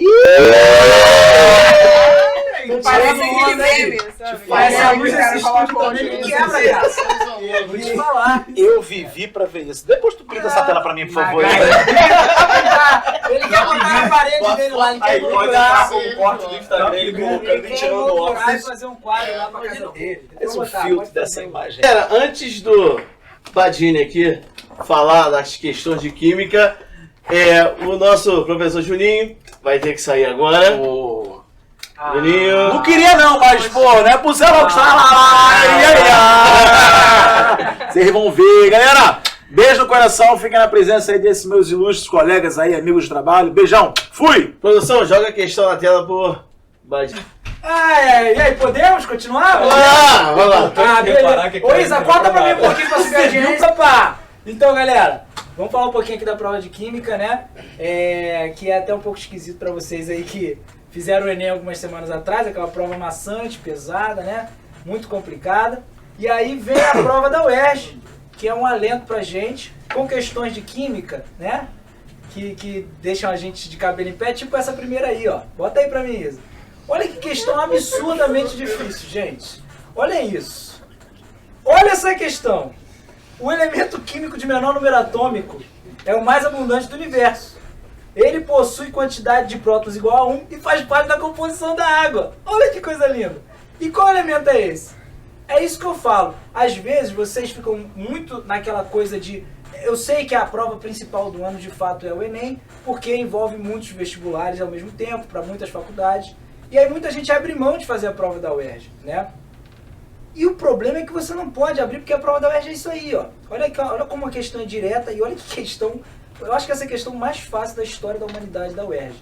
Parece aquele meme, sabe? Parece a luz Cara, desse coloca estúdio o também, olho me e quebra, quebra. cara. Vou te falar. Eu vivi pra ver isso. Depois tu printa essa tela pra mim, por favor. Ele quer botar na parede dele lá, ele quer Aí pode procurar. entrar com o corte do Instagram, ele colocando e Ele tirando o quer óculos. procurar e fazer um quadro lá pra casa dele. Esse é o Vou botar, filtro pode dessa fazer. imagem. Galera, antes do Badini aqui falar das questões de química, o nosso professor Juninho vai ter que sair agora. Juninho. Não queria não, mas pô, não é pro Zé logo estar lá. Vocês vão ver, galera. Beijo no coração, fiquem na presença aí desses meus ilustres colegas aí, amigos de trabalho. Beijão, fui! Produção, joga a questão na tela pro Badini. E aí, podemos continuar? Vai lá. reparar que Ô, Isa, aqui conta pra mim um nada. pouquinho pra subir a audiência, pá! Então, galera, vamos falar um pouquinho aqui da prova de química, né? Que é até um pouco esquisito pra vocês aí que fizeram o Enem algumas semanas atrás, aquela prova maçante, pesada, né? Muito complicada. E aí vem a prova da UERJ, que é um alento pra gente, com questões de química, né? Que deixam a gente de cabelo em pé, tipo essa primeira aí, ó. Bota aí pra mim, Isa. Olha que questão absurdamente difícil, gente. Olha isso. Olha essa questão. O elemento químico de menor número atômico é o mais abundante do universo. Ele possui quantidade de prótons igual a 1 e faz parte da composição da água. Olha que coisa linda. E qual elemento é esse? É isso que eu falo. Às vezes vocês ficam muito naquela coisa de eu sei que a prova principal do ano de fato é o Enem, porque envolve muitos vestibulares ao mesmo tempo, para muitas faculdades. E aí muita gente abre mão de fazer a prova da UERJ, né? E o problema é que você não pode abrir, porque a prova da UERJ é isso aí, ó. Olha como a questão é direta e olha que questão... Eu acho que essa é a questão mais fácil da história da humanidade da UERJ.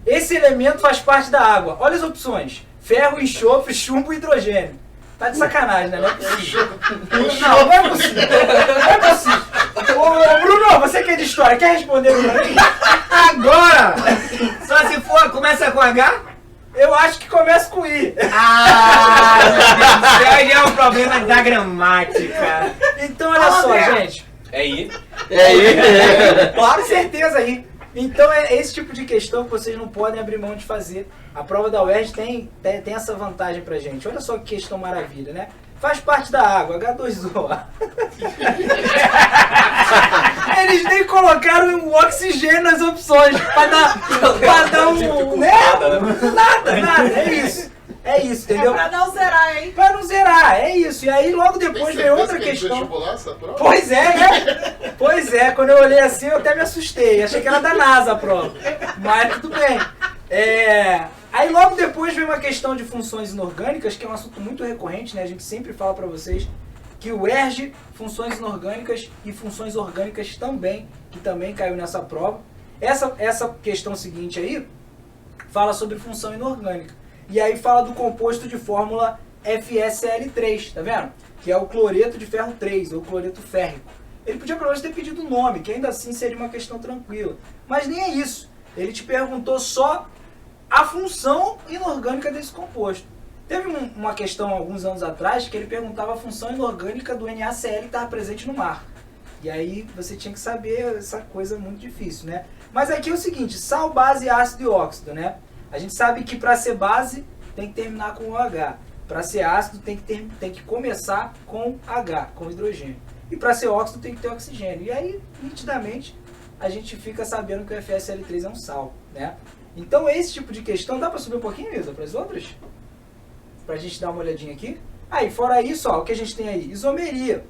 Esse elemento faz parte da água. Olha as opções. Ferro, enxofre, chumbo e hidrogênio. Tá de sacanagem, né? Não é possível. Não é possível. Não é possível. Ô, Bruno, você que é de história, quer responder pra mim? Agora! Só se for, começa com H? Eu acho que começa com I. Ah, meu Deus do céu, aí é um problema da gramática. Então, olha só, gente. É aí. Com certeza aí. Então é esse tipo de questão que vocês não podem abrir mão de fazer. A prova da UERJ tem essa vantagem pra gente. Olha só que questão maravilha, né? Faz parte da água, H2O. Eles nem colocaram o oxigênio nas opções pra dar um... Né? Nada, é isso. É isso, entendeu? É pra não zerar, hein? Pra não zerar, é isso. E aí logo depois vem outra questão. Pois é, né? Pois é, quando eu olhei assim eu até me assustei. Achei que era da NASA a prova. Mas tudo bem. Aí logo depois vem uma questão de funções inorgânicas, que é um assunto muito recorrente, né? A gente sempre fala pra vocês que o ERJ, funções inorgânicas e funções orgânicas também, que também caiu nessa prova. Essa questão seguinte aí fala sobre função inorgânica. E aí fala do composto de fórmula FeSL3, tá vendo? Que é o cloreto de ferro 3, ou cloreto férrico. Ele podia pelo menos ter pedido o nome, que ainda assim seria uma questão tranquila. Mas nem é isso. Ele te perguntou só a função inorgânica desse composto. Teve uma questão alguns anos atrás que ele perguntava a função inorgânica do NaCl que estava presente no mar. E aí você tinha que saber essa coisa muito difícil, né? Mas aqui é o seguinte, sal, base, ácido e óxido, né? A gente sabe que para ser base tem que terminar com OH. Para ser ácido tem que começar com H, com hidrogênio. E para ser óxido tem que ter oxigênio. E aí, nitidamente, a gente fica sabendo que o FeSL3 é um sal, né? Então esse tipo de questão, dá para subir um pouquinho, Isa, para as outras? Para a gente dar uma olhadinha aqui. Aí, fora isso, ó, o que a gente tem aí? Isomeria.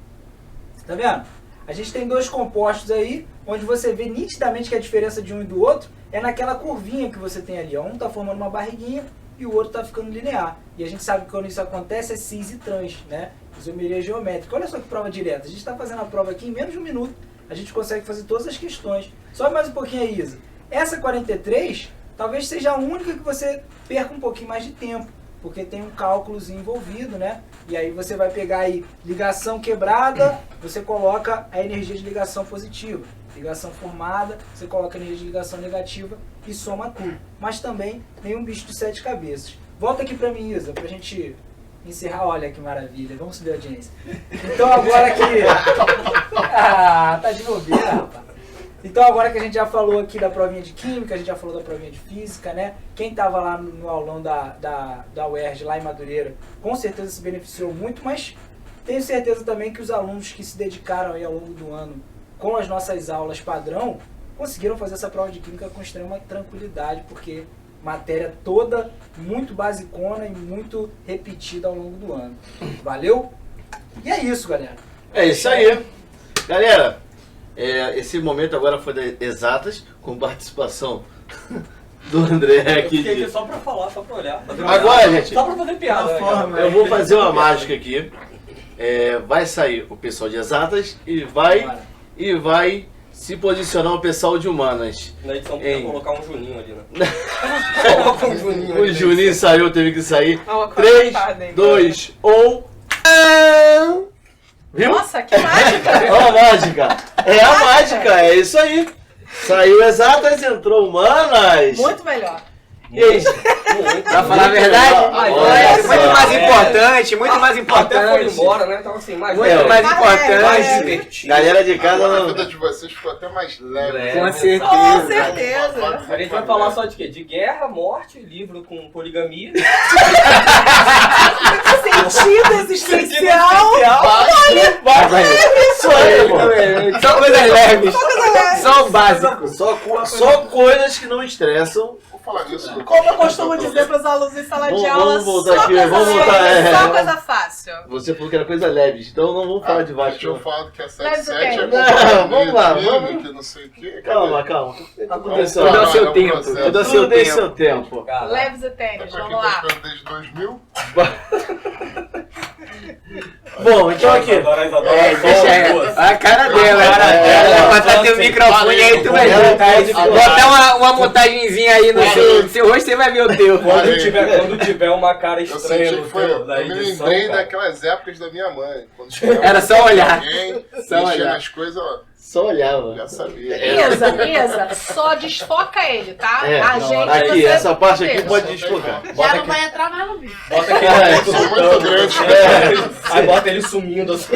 Tá vendo? A gente tem dois compostos aí, onde você vê nitidamente que a diferença de um e do outro é naquela curvinha que você tem ali. Ó. Um está formando uma barriguinha e o outro está ficando linear. E a gente sabe que quando isso acontece é cis e trans, né? Isomeria geométrica. Olha só que prova direta. A gente está fazendo a prova aqui em menos de um minuto. A gente consegue fazer todas as questões. Sobe mais um pouquinho aí, Isa. Essa 43 talvez seja a única que você perca um pouquinho mais de tempo, porque tem um cálculozinho envolvido, né? E aí você vai pegar aí ligação quebrada, você coloca a energia de ligação positiva. Ligação formada, você coloca a energia de ligação negativa e soma tudo. Mas também nenhum bicho de 7 cabeças. Volta aqui pra mim, Isa, pra gente encerrar. Olha que maravilha, vamos subir a audiência. Então agora que... Ah, tá de bobeira, rapaz. Então agora que a gente já falou aqui da provinha de Química, a gente já falou da provinha de Física, né? Quem estava lá no aulão da UERJ, lá em Madureira, com certeza se beneficiou muito, mas tenho certeza também que os alunos que se dedicaram aí ao longo do ano com as nossas aulas padrão, conseguiram fazer essa prova de Química com extrema tranquilidade, porque matéria toda muito basicona e muito repetida ao longo do ano. Valeu? E é isso, galera. É isso aí. Galera, esse momento agora foi das exatas, com participação do André aqui. Eu fiquei aqui só pra falar, só pra olhar. Agora, gente, só pra fazer piada. eu vou fazer uma mágica aqui. Vai sair o pessoal de exatas e vai se posicionar o pessoal de humanas. Na edição podia colocar um Juninho ali, né? Coloca um Juninho ali. O Juninho saiu, teve que sair. 3, 2, 1... Viu? Nossa, que mágica! Ó, a mágica! É a mágica, é isso aí. Saiu exatas, entrou humanas. Muito melhor. E aí? Pra falar a verdade, muito mais importante, muito mais Até foi importante. embora, né? Então assim, mais Muito mais mais importante. divertido. Galera de casa A não... vida de vocês ficou até mais leve. Com Com certeza. certeza. A gente vai falar só de quê? De guerra, morte, livro com poligamia. Sentido existencial. Isso aí, pô. Só coisas leves. Só o básico. Só coisas que não estressam o falar nisso. Como eu costumo dizer para os alunos em sala de aula, Vamos voltar só aqui, coisa vamos leve, voltar, só coisa fácil. Você falou que era coisa leve, então não vamos falar de Vasco. Eu falo que a Leve 7-7 o quê? é Não, vamos lá, vamos. que não sei o quê. Calma. Tudo tem seu Tudo ao seu É um tempo. processo. Tudo ao Tudo seu tem tempo. seu tempo. Cara, Leves e É tênis, pra quem vamos tá lá. esperando desde 2000. Bom, então aqui. Deixa a cara dela. Ela botar teu microfone aí, tu vai ver. Botar uma montagenzinha aí no seu rosto, você vai ver o teu. quando tiver uma cara Eu estranha senti no que foi. teu, da Eu me edição, lembrei cara. daquelas épocas da minha mãe. Quando chegava Era só olhar. alguém, Só mexendo olhar. as coisas, ó, Só olhava. já sabia. Isa, só desfoca ele, tá? É, a não, gente, aqui, você- essa parte aqui Beleza. pode desfocar. Já não vai entrar mais no vídeo. Bota aquele Eu sou muito grande. Aí bota ele sumindo assim.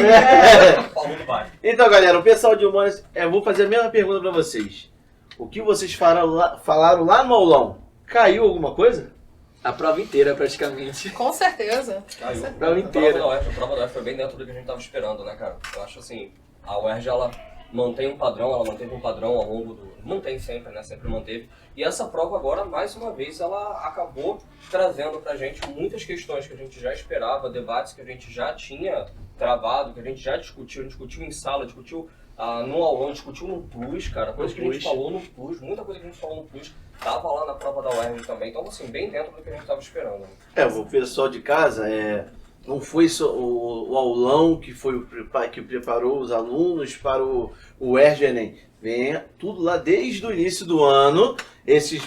Falando vai. Então, galera, o pessoal de humanas, eu vou fazer a mesma pergunta pra vocês. O que vocês falaram lá no aulão? Caiu alguma coisa? A prova inteira, praticamente. Com certeza. Caiu. Prova inteira. A prova da UERJ foi bem dentro do que a gente tava esperando, né, cara? Eu acho assim, a UERJ, ela mantém um padrão, ela manteve um padrão ao longo do... Mantém sempre, né? Sempre manteve. E essa prova agora, mais uma vez, ela acabou trazendo pra gente muitas questões que a gente já esperava, debates que a gente já tinha travado, que a gente já discutiu em sala, discutiu no aulão, discutiu no Plus, cara. Coisa que a gente falou no Plus, muita coisa que a gente falou no Plus, tava lá na prova da UERJ também. Então, assim, bem dentro do que a gente tava esperando. O pessoal de casa, não foi só o aulão que foi que preparou os alunos para o UERJ Enem. Vem tudo lá desde o início do ano. Esse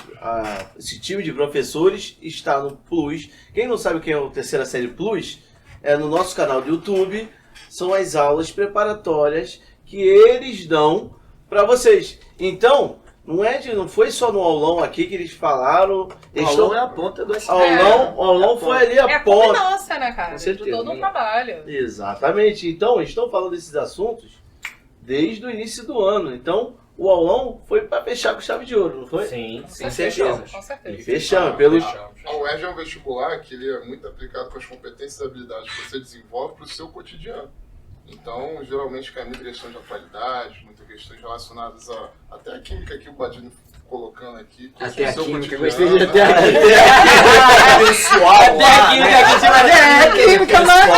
time de professores está no Plus. Quem não sabe o que é o Terceira Série Plus, é no nosso canal do YouTube. São as aulas preparatórias que eles dão para vocês. Então, não foi só no aulão aqui que eles falaram. O aulão é a ponta do O aulão foi ali É a a ponta. culminância, né, cara? Com De certeza, todo o né? trabalho. Exatamente. Então, estão falando desses assuntos desde o início do ano. Então, o aulão foi para fechar com chave de ouro, não foi? Sim, Com sim, certeza. fechamos. Com E certeza. fechamos. Pelos... A UERJ é um vestibular que ele é muito aplicado com as competências e habilidades que você desenvolve para o seu cotidiano. Então, geralmente cai muita questão de atualidade, muitas questões relacionadas até a química que o Badino colocando aqui. que Até é o a seu química, cotidiano, gostei de até né? a química. Até a química aqui em cima. É a química, mano.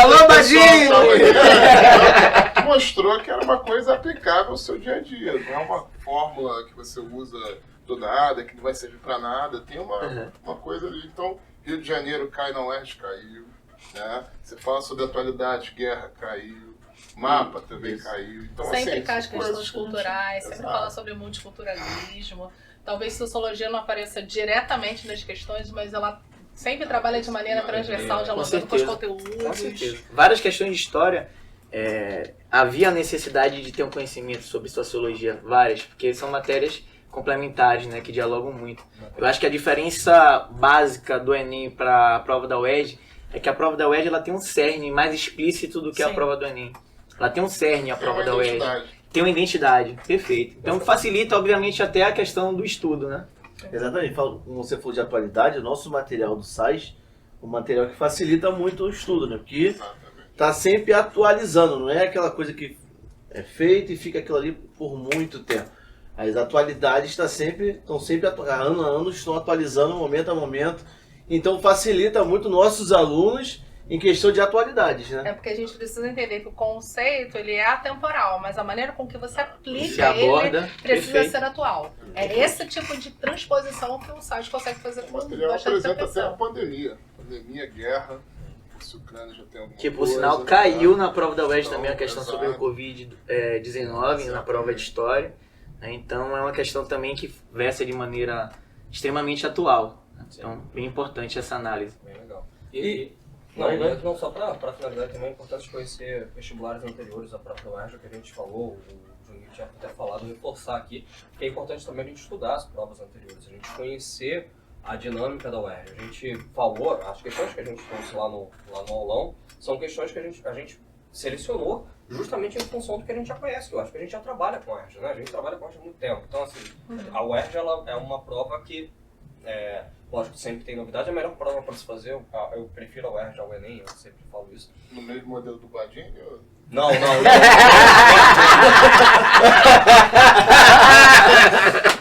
Alô, Badinho! Mostrou que era uma coisa aplicável ao seu dia a dia. Não é uma fórmula que você usa do nada, que não vai servir para nada. Tem uma coisa ali. Então, Rio de Janeiro cai na UERJ, caiu. Né? Você fala sobre atualidade, guerra, caiu. Mapa também caiu. Então, Sempre assim, cai as coisas questões culturais, sempre Exato. fala sobre multiculturalismo. Talvez sociologia não apareça diretamente nas questões, mas ela sempre trabalha de maneira transversal, dialogando com os conteúdos. Com certeza. Várias questões de história, havia a necessidade de ter um conhecimento sobre sociologia, várias, porque são matérias complementares, né, que dialogam muito. Eu acho que a diferença básica do Enem para a prova da UERJ é que a prova da UERJ ela tem um cerne mais explícito do que a Sim. prova do Enem. Ela tem um cerne, a Tem prova uma da UERJ. identidade. Tem uma identidade, perfeito. Então facilita, obviamente, até a questão do estudo, né? Exatamente. Como você falou de atualidade, o nosso material do SAIS, um material que facilita muito o estudo, né? Porque Exatamente. tá sempre atualizando, não é aquela coisa que é feita e fica aquilo ali por muito tempo. As atualidades estão sempre ano a ano, estão atualizando momento a momento. Então facilita muito nossos alunos em questão de atualidades, né? É porque a gente precisa entender que o conceito ele é atemporal, mas a maneira com que você Se aplica aborda, ele precisa perfeito. ser atual. É esse tipo de transposição que o site consegue fazer O com material bastante apresenta até a perfeição. pandemia. Pandemia, guerra. Se a Ucrânia já tem alguma Que por coisa, sinal né? caiu na prova da UERJ Então, também a questão exato. sobre o Covid-19 na prova de história. Né? Então é uma questão também que versa de maneira extremamente atual. Né? Então, bem importante essa análise. Bem legal. Não só para finalizar, também é importante conhecer vestibulares anteriores à própria UERJ, que a gente falou, o Juninho tinha até falado, reforçar aqui, que é importante também a gente estudar as provas anteriores, a gente conhecer a dinâmica da UERJ. A gente falou, as questões que a gente trouxe lá no aulão, são questões que a gente selecionou justamente em função do que a gente já conhece, que eu acho que a gente já trabalha com a UERJ, né? A gente trabalha com a UERJ há muito tempo. Então, assim, a UERJ ela é uma prova que, lógico, sempre tem novidade, é a melhor prova para se fazer. Eu prefiro a UERJ ao Enem, eu sempre falo isso. No mesmo modelo do Badinho? Não.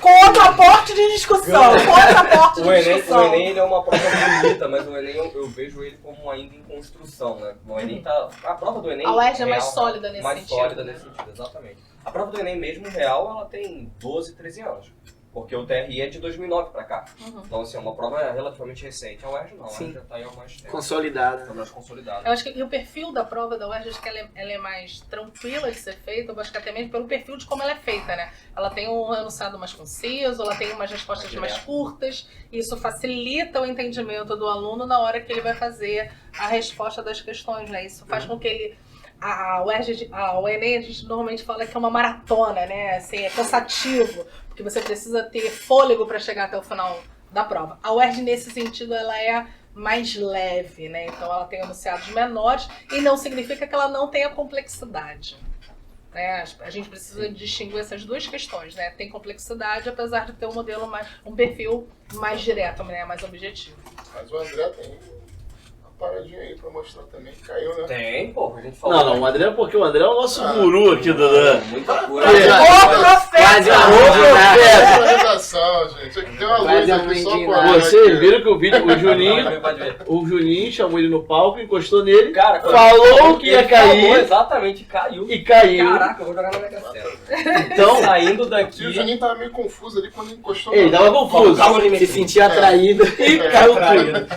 Quando a porta porte de discussão. Porte O de discussão. Enem ele é uma prova bonita, mas o Enem eu vejo ele como ainda em construção, né? O Enem tá... A prova do Enem... A UERJ é mais real, sólida nesse mais sentido. sólida nesse sentido, exatamente. A prova do Enem mesmo, real, ela tem 12, 13 anos. Porque o TRI é de 2009 pra cá. Então, assim, é uma prova relativamente recente. A UERJ não, a UERJ já tá aí há mais tempo. Consolidada. Tá mais consolidada. Eu acho que o perfil da prova da UERJ, acho que ela é mais tranquila de ser feita, eu acho que até mesmo pelo perfil de como ela é feita, né? Ela tem um enunciado mais conciso, ela tem umas respostas mais curtas, e isso facilita o entendimento do aluno na hora que ele vai fazer a resposta das questões, né? Isso faz com que ele... O Enem, a gente normalmente fala que é uma maratona, né? Assim, é cansativo, porque você precisa ter fôlego para chegar até o final da prova. A UERJ, nesse sentido, ela é mais leve, né? Então ela tem enunciados menores e não significa que ela não tenha complexidade. Né? A gente precisa distinguir essas duas questões, né? Tem complexidade, apesar de ter um perfil mais direto, né? Mais objetivo. Mas o André tem uma paradinha aí pra mostrar também, que caiu, né? Tem, pô, a gente falou. Não, o André, porque o André é o nosso guru aqui do... Muita coisa. Quase uma Visualização, gente. Aqui tem uma luz aqui só pra... Vocês viram que o vídeo, Pode ver. o Juninho chamou ele no palco, encostou nele, Cara, falou que ia ele falou cair exatamente, caiu. e caiu. Caraca, eu vou jogar na Mega Sena. Então, Saindo E o daqui... Juninho tava meio confuso ali quando ele encostou. ele tava confuso. Se sentia atraído. E caiu tudo.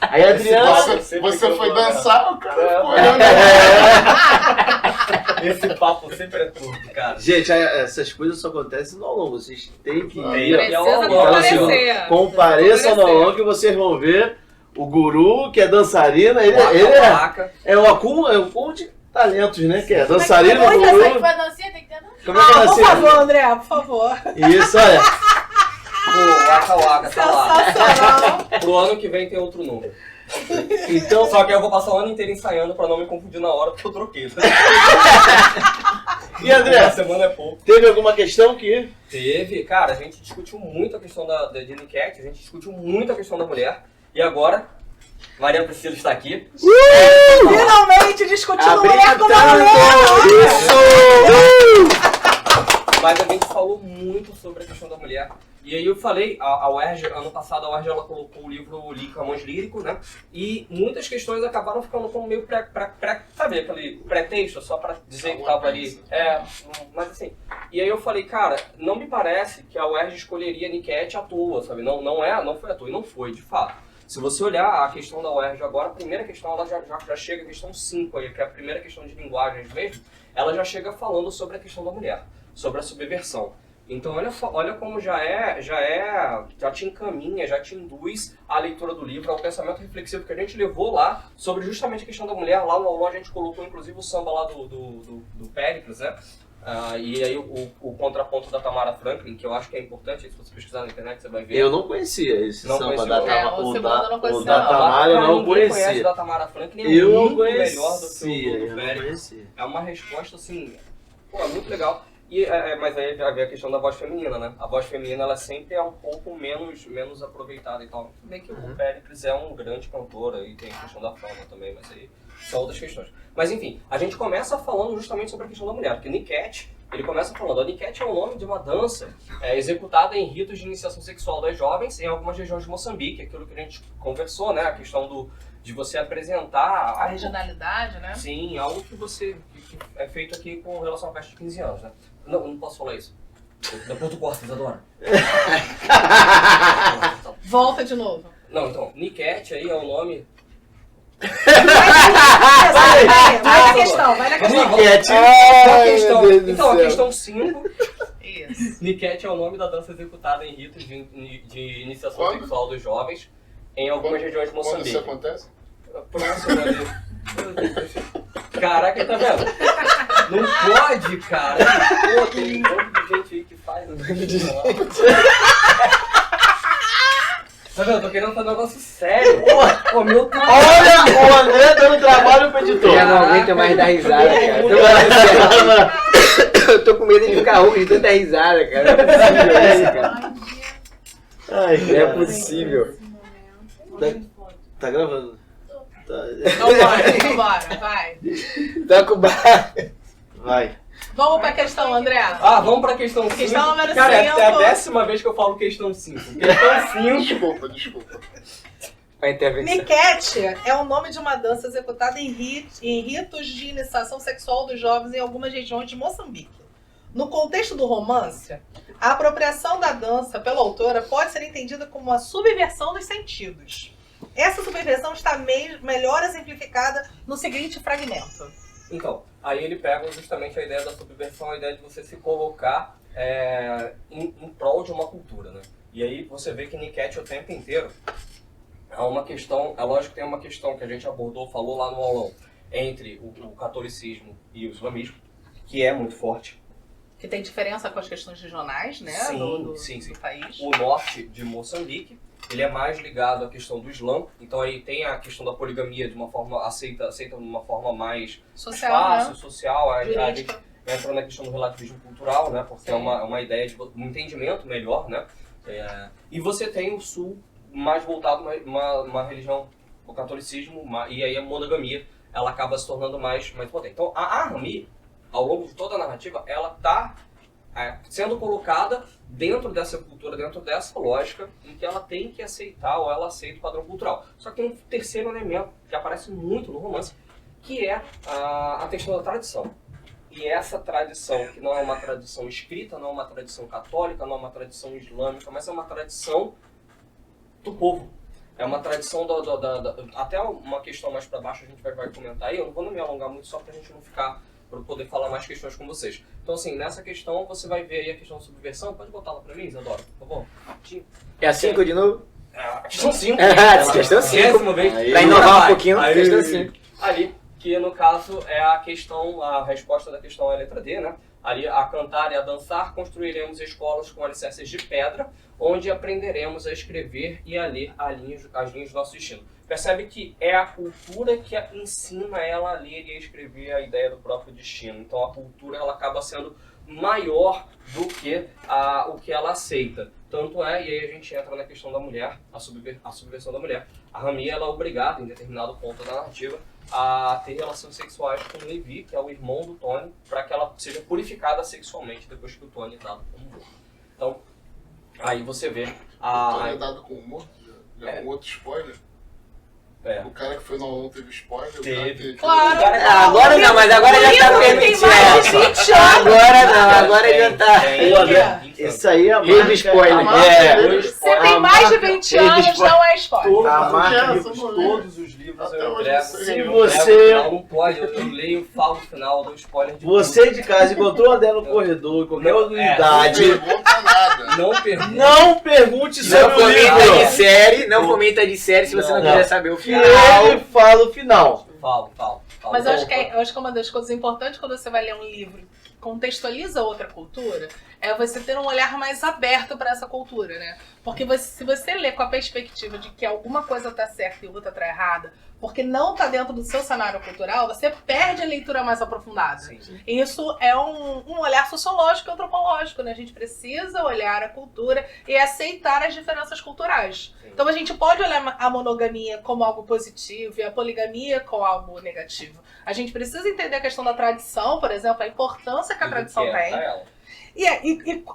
Aí a Adriana... Você foi dançar, o cara ficou olhando. Esse papo sempre é turco, cara. Gente, essas coisas só acontecem no aulão. Vocês têm que ir. Precisa Então, assim, comparecer. compareçam no aulão que vocês vão ver o guru, que é dançarina. Ele é um acúmulo de talentos, né? Que é dançarina, guru. Como é que é Por dancinha? favor, André, por favor. Isso, olha. O Waka Waka tá lá. Sensacional. Pro ano que vem tem outro número. Então, Só que eu vou passar o ano inteiro ensaiando pra não me confundir na hora, porque eu troquei. e André, Uma semana é pouco. teve alguma questão que... Teve, cara, a gente discutiu muito a questão da enquete, a gente discutiu muito a questão da mulher. E agora, Maria Priscila está aqui. Finalmente discutindo Abrindo mulher com uma tanto. mulher. Mas a gente falou muito sobre a questão da mulher. E aí eu falei, a UERJ, ano passado a UERJ ela colocou o livro Camões Lírico, né? E muitas questões acabaram ficando como meio sabe, aquele pré-texto, só pra dizer que tava ali. Mas assim. E aí eu falei, cara, não me parece que a UERJ escolheria a Niket à toa, sabe? Não foi à toa, e não foi, de fato. Se você olhar a questão da UERJ agora, a primeira questão ela já chega, a questão 5 aí, que é a primeira questão de linguagens mesmo, ela já chega falando sobre a questão da mulher, sobre a subversão. Então olha como já te encaminha, já te induz à leitura do livro, ao pensamento reflexivo que a gente levou lá sobre justamente a questão da mulher. Lá no aulão a gente colocou inclusive o samba lá do Péricles, né? E aí o contraponto da Tamara Franklin, que eu acho que é importante, se você pesquisar na internet você vai ver. Eu não conhecia esse Não samba conhecia, da não. Tamara. O segundo eu não conhecia, O da não. Tamara eu não Ninguém conhece conhecia. da Tamara Franklin, é Eu não muito melhor do que conhecia, o eu do não Péricles. conhecia. É uma resposta assim, pô, muito legal. Mas aí já vem a questão da voz feminina, né? A voz feminina ela sempre é um pouco menos aproveitada e tal. Tudo bem que o Péricles é um grande cantor e tem a questão da fama também, mas aí são outras questões. Mas enfim, a gente começa falando justamente sobre a questão da mulher, porque Niket, ele começa falando, a Niket é o nome de uma dança executada em ritos de iniciação sexual das jovens em algumas regiões de Moçambique, aquilo que a gente conversou, né? A questão de você apresentar A regionalidade, né? Sim, algo que que é feito aqui com relação à festa de 15 anos, né? Não posso falar isso. Depois tu corta, Isadora. Volta de novo. Não, então, Niket aí é o nome... Vai na questão, vai na questão. Niket. Então, a questão 5, Isso. Niket é o nome da dança executada em ritos de iniciação Quando? sexual dos jovens em algumas regiões de Quando Moçambique. isso acontece? Próximo ali. Caraca, tá vendo? Não pode, cara. Pô, tem um monte de gente aí que faz. Tá vendo? Eu tô querendo fazer um negócio sério. Pô, meu trabalho. Olha o André dando trabalho pro editor. Já não aguento mais dar risada, cara. Eu tô com medo de ficar ruim de tanta risada, cara. Não é possível isso, cara. Ai, Não é cara. possível. Tá gravando? Tá. Vambora, vai. Toca o bar. Vai. Vamos pra questão, André. Vamos pra questão 5. Questão número Cara, é 5. a 10ª vez que eu falo questão 5. Questão 5. Desculpa. A intervenção. Niket é o nome de uma dança executada em ritos de iniciação sexual dos jovens em algumas regiões de Moçambique. No contexto do romance, a apropriação da dança pela autora pode ser entendida como uma subversão dos sentidos. Essa subversão está melhor exemplificada no seguinte fragmento. Então, aí ele pega justamente a ideia da subversão, a ideia de você se colocar em prol de uma cultura, né? E aí você vê que Niket o tempo inteiro há uma questão, é lógico que tem uma questão que a gente abordou, falou lá no aulão, entre o catolicismo e o islamismo, que é muito forte. Que tem diferença com as questões regionais, né? Sim, do país. O norte de Moçambique, ele é mais ligado à questão do Islã, então aí tem a questão da poligamia de uma forma aceita de uma forma mais social, fácil, né? social. A gente Jurídica. entra na questão do relativismo cultural, né? Porque é uma ideia de um entendimento melhor, né? E você tem o sul mais voltado uma religião, o catolicismo, e aí a monogamia, ela acaba se tornando mais potente. Então a Rami, ao longo de toda a narrativa, ela está sendo colocada dentro dessa cultura, dentro dessa lógica, em que ela tem que aceitar, ou ela aceita o padrão cultural. Só que tem um terceiro elemento, que aparece muito no romance, que é a questão da tradição. E essa tradição, que não é uma tradição escrita, não é uma tradição católica, não é uma tradição islâmica, mas é uma tradição do povo. É uma tradição até uma questão mais para baixo a gente vai comentar aí, eu não vou me alongar muito só pra gente não ficar, para poder falar mais questões com vocês. Então assim, nessa questão você vai ver aí a questão de subversão, pode botar lá pra mim, Isadora, por favor? É a 5 de novo? A questão 5. Questão 5. Pra Pra inovar um pouquinho, questão 5. Ali, que no caso é a resposta da questão é a letra D, né? Ali, a cantar e a dançar, construiremos escolas com alicerces de pedra, onde aprenderemos a escrever e a ler as linhas do nosso destino. Percebe que é a cultura que ensina ela a ler e a escrever a ideia do próprio destino. Então a cultura ela acaba sendo maior do que o que ela aceita. Tanto é, e aí a gente entra na questão da mulher, a subversão da mulher. A Rami ela é obrigada, em determinado ponto da narrativa, a ter relações sexuais com Levi, que é o irmão do Tony, para que ela seja purificada sexualmente depois que o Tony é dado como morto. Então, aí você vê O Tony é dado como morto? Já um outro spoiler? O cara que foi no aulão teve spoiler? Teve. Claro. Agora não, mas agora já tá Tem mais de permitido. 20 anos. Agora não, agora já tá. Ô, André, isso aí é a Rei do marca. spoiler. a marca- Você tem mais de 20 anos, não é spoiler. A marca Todos os livros Até eu hoje entrego. eu sei. Se Eu você- entrego, não pode, eu leio, falo o final, dou spoiler de Você de casa encontrou o André no corredor, qualquer Não unidade, Não pergunta nada. tudo. Não pergunta. não pergunte Não sobre o comenta de livro, série, não comenta de série se você não Não. quiser saber o que final. ele fala o final. Falo. Mas eu acho que uma das coisas importantes quando você vai ler um livro que contextualiza outra cultura é você ter um olhar mais aberto para essa cultura, né? Porque se você lê com a perspectiva de que alguma coisa tá certa e outra tá errada, porque não tá dentro do seu cenário cultural, você perde a leitura mais aprofundada. Sim. E isso é um olhar sociológico e antropológico, né? A gente precisa olhar a cultura e aceitar as diferenças culturais. Sim. Então a gente pode olhar a monogamia como algo positivo e a poligamia como algo negativo. A gente precisa entender a questão da tradição, por exemplo, a importância que a tradição tem. E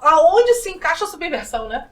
aonde se encaixa a subversão, né?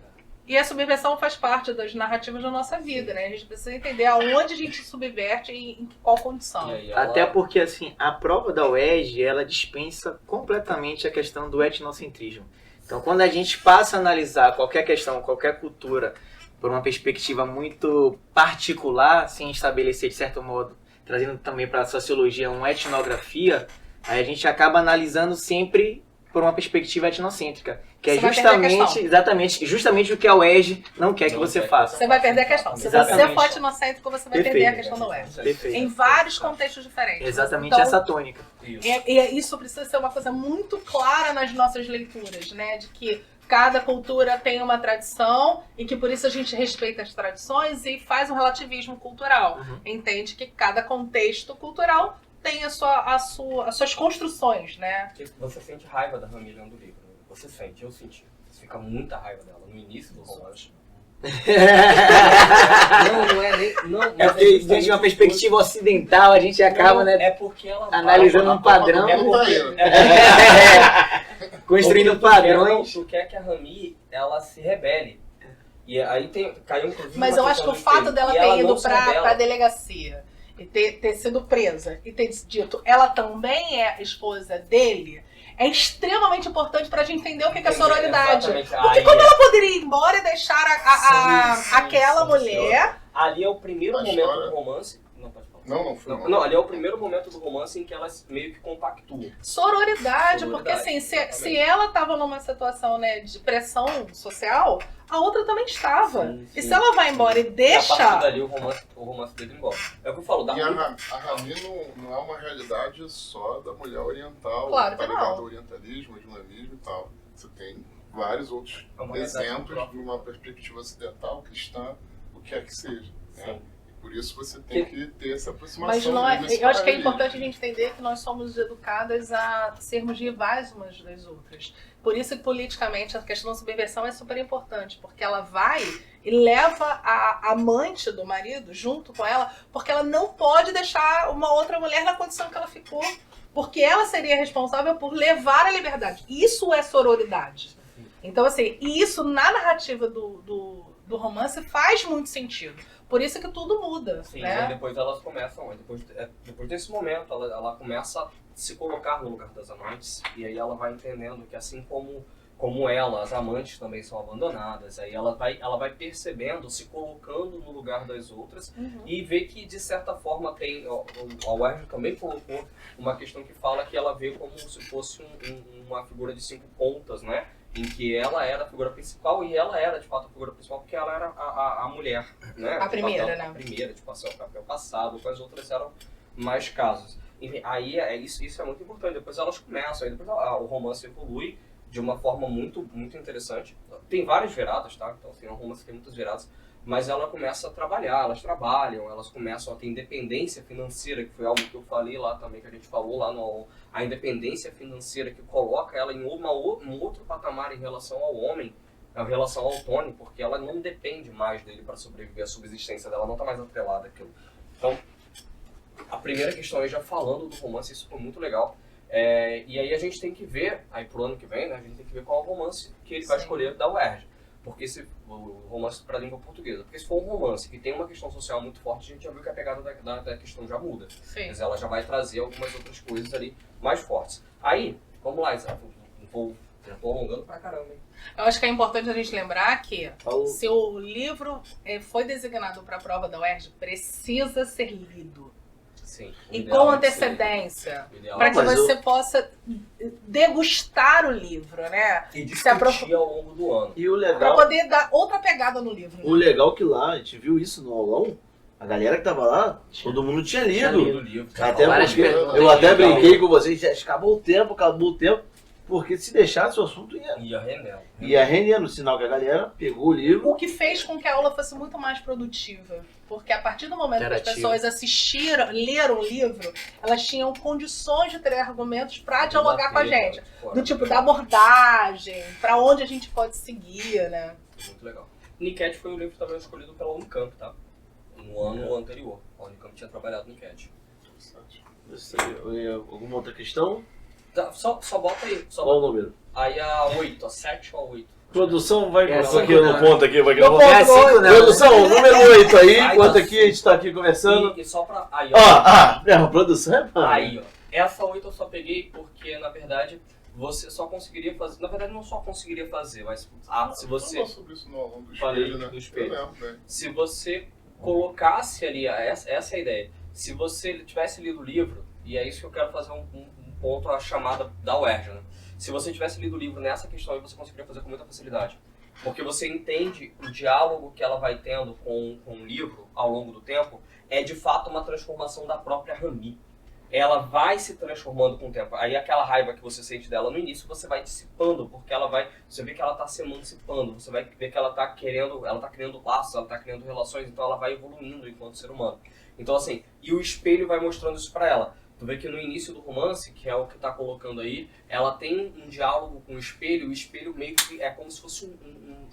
E a subversão faz parte das narrativas da nossa vida, né? A gente precisa entender aonde a gente subverte e em qual condição. Até porque, assim, a prova da UERJ, ela dispensa completamente a questão do etnocentrismo. Então, quando a gente passa a analisar qualquer questão, qualquer cultura, por uma perspectiva muito particular, sem estabelecer, de certo modo, trazendo também para a sociologia uma etnografia, aí a gente acaba analisando sempre por uma perspectiva etnocêntrica, que Você é vai perder a questão. justamente o que a UERJ não quer que você faça. Você vai perder a questão. Se Exatamente. você for etnocêntrico, você vai perder a questão da UERJ. Perfeito. Em vários contextos diferentes. Exatamente Então, essa tônica. E isso precisa ser uma coisa muito clara nas nossas leituras, né? De que cada cultura tem uma tradição e que por isso a gente respeita as tradições e faz um relativismo cultural. Entende que cada contexto cultural tem as suas construções, né? Você sente raiva da Rami lendo o livro. Você sente, eu senti. Você fica muita raiva dela no início do romance. Não é nem. Não, É mas porque, justamente de uma perspectiva ocidental, a gente acaba, né, É porque ela analisando um padrão, É porque, construindo porque tu quer- padrões. Tu quer que a Rami ela se rebele. E aí caiu inclusive. Mas uma eu acho que o questão do fato dela espelho. E ela ter não ido se rebela. pra delegacia e ter sido presa e ter dito ela também é esposa dele, é extremamente importante pra gente entender o que é sororidade. Exatamente. Porque Aí como é- ela poderia ir embora e deixar Sim, aquela sim, mulher... Ali é o primeiro A momento história- do romance. Não, pode falar. Não, foi mal. Não, ali é o primeiro momento do romance em que elas meio que compactuam. Sororidade, porque Sororidade, assim, se exatamente. ela estava numa situação, né, de pressão social, a outra também estava. Sim, E sim, se ela vai sim. embora e E a deixa... partir dali o romance dele embora. É o que eu falo, dá E a muito. Rami não é uma realidade só da mulher oriental, Claro que tá ligado não. ao orientalismo, islamismo e tal. Você tem vários outros É uma realidade exemplos própria. numa perspectiva ocidental, cristã, o que é que seja. Né? Sim. E por isso você tem que ter essa aproximação. Mas não é, desse eu acho que é paralelismo. importante a gente entender que nós somos educadas a sermos rivais umas das outras. Por isso que politicamente a questão da subversão é super importante, porque ela vai e leva a amante do marido junto com ela, porque ela não pode deixar uma outra mulher na condição que ela ficou, porque ela seria responsável por levar a liberdade. Isso é sororidade. Então, assim, e isso na narrativa do romance faz muito sentido. Por isso que tudo muda, Sim, né? aí depois elas começam, aí depois desse momento, ela começa a se colocar no lugar das amantes, e aí ela vai entendendo que assim como ela, as amantes também são abandonadas, aí ela vai percebendo, se colocando no lugar das outras, e vê que de certa forma tem, a Werner também colocou uma questão que fala que ela vê como se fosse uma figura de 5 pontas, né? Em que ela era a figura principal e ela era de fato a figura principal porque ela era a mulher, né? A primeira, papel, né? A primeira, tipo assim, o papel passado, com as outras eram mais casos. Enfim, aí isso é muito importante. Depois elas começam, aí depois o romance evolui de uma forma muito, muito interessante. Tem várias viradas, tá? Então, assim, é um romance que tem muitas viradas. Mas ela começa a trabalhar, elas trabalham, elas começam a ter independência financeira, que foi algo que eu falei lá também, que a gente falou lá no... A independência financeira que coloca ela em um outro patamar em relação ao homem, em relação ao Tony, porque ela não depende mais dele para sobreviver, a subsistência dela não está mais atrelada àquilo. Então, a primeira questão aí, já falando do romance, isso foi muito legal. E aí a gente tem que ver, aí pro ano que vem, né, a gente tem que ver qual é o romance que ele vai escolher da UERJ. Porque se o romance para a língua portuguesa, porque se for um romance que tem uma questão social muito forte, a gente já viu que a pegada da questão já muda. Sim. Mas ela já vai trazer algumas outras coisas ali mais fortes. Aí, vamos lá, Isa, já tô alongando pra caramba, hein? Eu acho que é importante a gente lembrar que Falou. se o livro foi designado para a prova da UERJ, precisa ser lido. Sim. o E ideal com é que seja. antecedência. O ideal Para é que Mas você possa degustar o livro, né? E se discutir ao longo do ano. E o Para legal, poder dar outra pegada no livro. o legal que lá, a gente viu isso no aulão, a galera que tava lá, todo mundo tinha lido. O livro. Até Várias porque perguntas. eu até Legal. brinquei com vocês, já acabou o tempo, porque se deixasse o assunto Ia rendendo. ia rendendo, sinal que a galera pegou o livro. O que fez com que a aula fosse muito mais produtiva. Porque a partir do momento que as Interativa. pessoas leram o livro, elas tinham condições de ter argumentos para dialogar com a gente. Do tipo, da abordagem, para onde a gente pode seguir, né? Muito legal. Niket foi o livro também escolhido pela Unicamp, tá? No ano anterior. A Unicamp tinha trabalhado no Niket. Alguma outra questão? Tá, só bota aí. Qual o número? Aí a 8, a 7 ou a 8. Produção, vai É, aqui cinco no não. ponto aqui, vai aqui No no ponto. ponto. É 5 não. Produção, número 8 aí, Vai, enquanto tá. aqui a gente tá aqui conversando. E só pra... Aí, Ó, ó. a produção é mano. Aí, ó. Essa 8 eu só peguei porque, na verdade, você só conseguiria fazer... Na verdade, não só conseguiria fazer, mas se você... Falou sobre isso no aulão do Falei espelho, né? do espelho. Eu lembro, né? Se você colocasse ali, essa é a ideia. Se você tivesse lido o livro, e é isso que eu quero fazer um ponto, a chamada da UERJ, né? Se você tivesse lido o livro nessa questão aí, você conseguiria fazer com muita facilidade. Porque você entende o diálogo que ela vai tendo com o livro ao longo do tempo, é de fato uma transformação da própria Rami. Ela vai se transformando com o tempo. Aí aquela raiva que você sente dela no início, você vai dissipando, porque você vê que ela está se emancipando, você vai ver que ela está criando laços, ela está criando relações, então ela vai evoluindo enquanto ser humano. Então assim, e o espelho vai mostrando isso para ela. Tu vê que no início do romance, que é o que tá colocando aí, ela tem um diálogo com o espelho meio que é como se fosse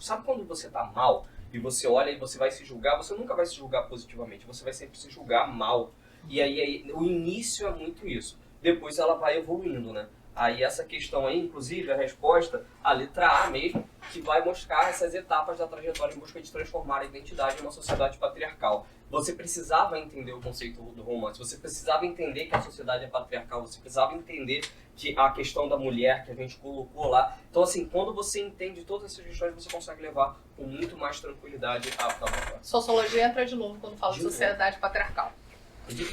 sabe quando você tá mal e você olha e você vai se julgar, você nunca vai se julgar positivamente, você vai sempre se julgar mal. E aí o início é muito isso. Depois ela vai evoluindo, né? Aí essa questão aí, inclusive, a resposta, a letra A mesmo, que vai mostrar essas etapas da trajetória em busca de transformar a identidade em uma sociedade patriarcal. Você precisava entender o conceito do romance, você precisava entender que a sociedade é patriarcal, você precisava entender que a questão da mulher que a gente colocou lá. Então, assim, quando você entende todas essas questões, você consegue levar com muito mais tranquilidade a prova. Sociologia entra de novo quando fala de sociedade patriarcal.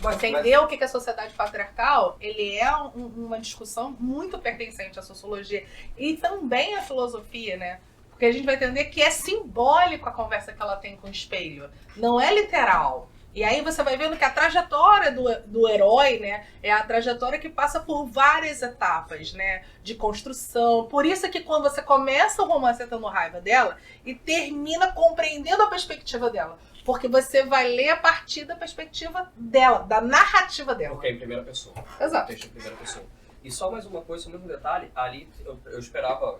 Mas Entender o que é sociedade patriarcal, ele é uma discussão muito pertencente à sociologia e também à filosofia, né? Porque a gente vai entender que é simbólico a conversa que ela tem com o espelho, não é literal. E aí você vai vendo que a trajetória do herói, né, é a trajetória que passa por várias etapas, né, de construção. Por isso que quando você começa o romance tendo raiva dela e termina compreendendo a perspectiva dela. Porque você vai ler a partir da perspectiva dela, da narrativa dela. Porque é em primeira pessoa. Exato. Texto em primeira pessoa. E só mais uma coisa, só mais um detalhe, ali eu esperava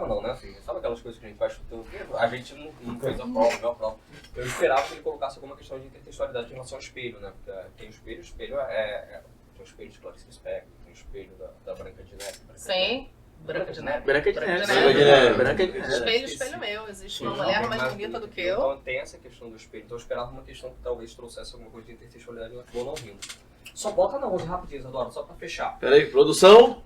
não, né, assim, sabe aquelas coisas que a gente vai chutando, a gente não fez a prova, eu esperava que ele colocasse alguma questão de intertextualidade em relação ao espelho, né, porque tem o espelho tem o espelho de Clarice Lispector, tem o espelho da Branca de Neve. Sim. Branca de Neve. Branca de Neve. Branca de Neve. Espelho, espelho meu. Existe uma mulher mais bonita do que eu. Então tem essa questão do espelho. Então eu esperava uma questão que talvez trouxesse alguma coisa de intertextualidade e acabou não vindo. Só bota na 11 rapidinho, Isadora, só pra fechar. Peraí, produção.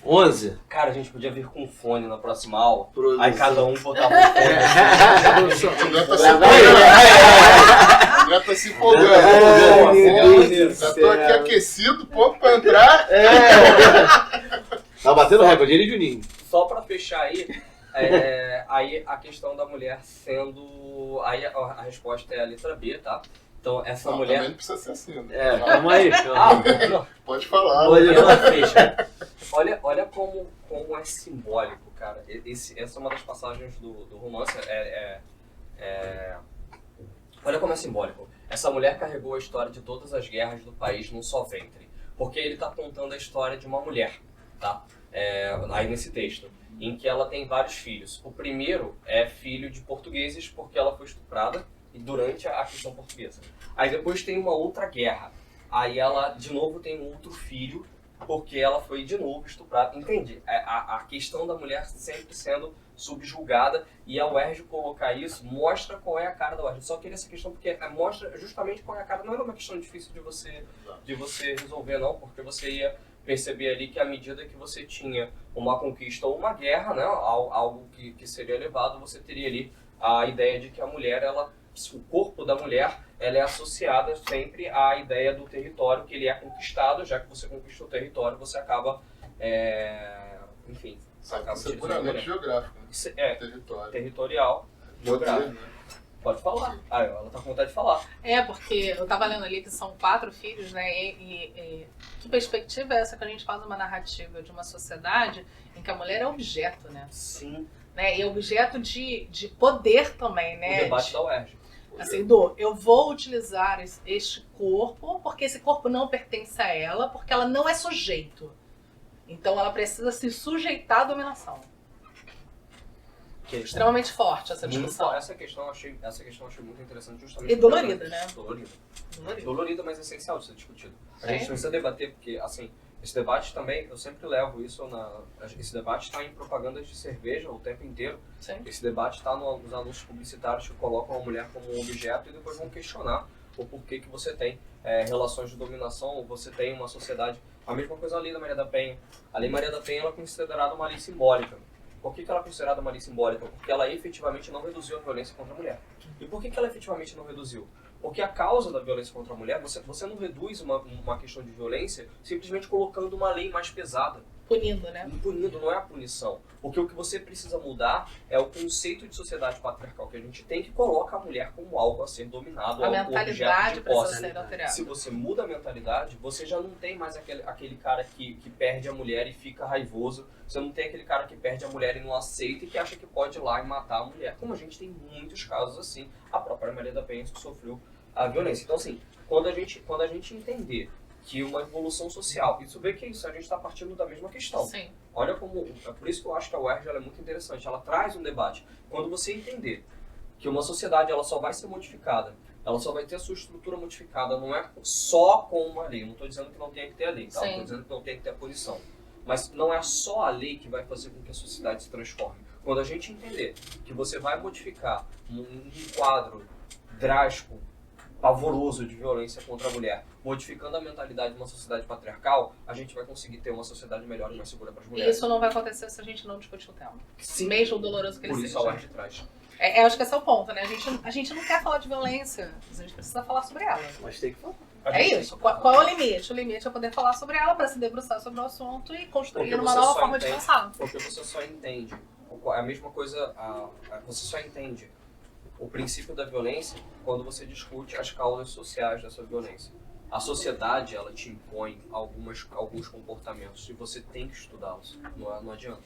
11. Cara, a gente podia vir com fone na próxima aula. Produção. Aí cada um botava um fone. Já tá se empolgando. Já tô aqui aquecido, pouco pra entrar. Tá batendo recorde, ele e Juninho. Só pra fechar aí, aí a questão da mulher sendo... Aí a resposta é a letra B, tá? Então essa mulher... Também não precisa ser assim, né? Calma aí. Não. Pode falar. Ela fecha. Olha como é simbólico, cara. Essa é uma das passagens do romance. Olha como é simbólico. Essa mulher carregou a história de todas as guerras do país num só ventre. Porque ele está contando a história de uma mulher, tá? Aí nesse texto, em que ela tem vários filhos. O primeiro é filho de portugueses porque ela foi estuprada durante a questão portuguesa. Aí depois tem uma outra guerra. Aí ela, de novo, tem um outro filho porque ela foi, de novo, estuprada. Entende? A questão da mulher sempre sendo subjugada, e a UERJ colocar isso mostra qual é a cara da UERJ. Só queria essa questão porque mostra justamente qual é a cara. Não era uma questão difícil de você resolver, não, porque você ia perceber ali que à medida que você tinha uma conquista ou uma guerra, né, algo que seria levado, você teria ali a ideia de que a mulher, o corpo da mulher, ela é associada sempre à ideia do território que ele é conquistado. Já que você conquista o território, você acaba, enfim... Isso é puramente geográfico, né? Territorial. Geográfico. Pode falar. Ela tá com vontade de falar. Porque eu tava lendo ali que são 4 filhos, né? E que perspectiva é essa que a gente faz uma narrativa de uma sociedade em que a mulher é objeto, né? Sim. Né? E objeto de poder também, né? O debate da UERJ. Assim, eu vou utilizar este corpo porque esse corpo não pertence a ela, porque ela não é sujeito. Então ela precisa se sujeitar à dominação. Extremamente forte essa discussão. Essa questão eu achei muito interessante, justamente. E dolorida, né? Dolorida, mas essencial de ser discutido. A gente precisa debater, porque, assim, esse debate também, eu sempre levo isso esse debate está em propagandas de cerveja o tempo inteiro. Sim. Esse debate está nos anúncios publicitários que colocam a mulher como um objeto e depois vão questionar o porquê que você tem relações de dominação, ou você tem uma sociedade. A mesma coisa a lei da Maria da Penha. A lei Maria da Penha ela é considerada uma lei simbólica. Por que ela é considerada uma lei simbólica? Porque ela efetivamente não reduziu a violência contra a mulher. E por que ela efetivamente não reduziu? Porque a causa da violência contra a mulher, você não reduz uma questão de violência simplesmente colocando uma lei mais pesada. Punindo, né? Punindo, não é a punição. Porque o que você precisa mudar é o conceito de sociedade patriarcal que a gente tem, que coloca a mulher como algo a ser dominado, a algo mentalidade de precisa posse. ser alterada. Se você muda a mentalidade, você já não tem mais aquele cara que perde a mulher e fica raivoso. Você não tem aquele cara que perde a mulher e não aceita e que acha que pode ir lá e matar a mulher. Como a gente tem muitos casos assim. A própria Maria da Penha que sofreu a violência. Então, assim, quando a gente entender que uma evolução social. Isso vê que isso, a gente está partindo da mesma questão. Sim. Olha como... É por isso que eu acho que a UERJ ela é muito interessante. Ela traz um debate. Quando você entender que uma sociedade ela só vai ser modificada, ela só vai ter a sua estrutura modificada, não é só com uma lei. Eu não estou dizendo que não tenha que ter a lei, tá? Estou dizendo que não tem que ter a punição. Mas não é só a lei que vai fazer com que a sociedade se transforme. Quando a gente entender que você vai modificar um quadro drástico, pavoroso de violência contra a mulher, modificando a mentalidade de uma sociedade patriarcal, a gente vai conseguir ter uma sociedade melhor e mais segura para as E mulheres. isso não vai acontecer se a gente não discutir o tema. Sim. Mesmo doloroso que ele Por seja. isso a UERJ traz. Eu acho que esse é o ponto, né? A gente não quer falar de violência, a gente precisa falar sobre ela. Mas tem que falar. É isso. Qual é o limite? O limite é poder falar sobre ela para se debruçar sobre o assunto e construir Porque uma você nova só forma de entende- pensar. Porque você só entende. É a mesma coisa, você só entende o princípio da violência quando você discute as causas sociais dessa violência. A sociedade, ela te impõe alguns comportamentos e você tem que estudá-los. Não adianta.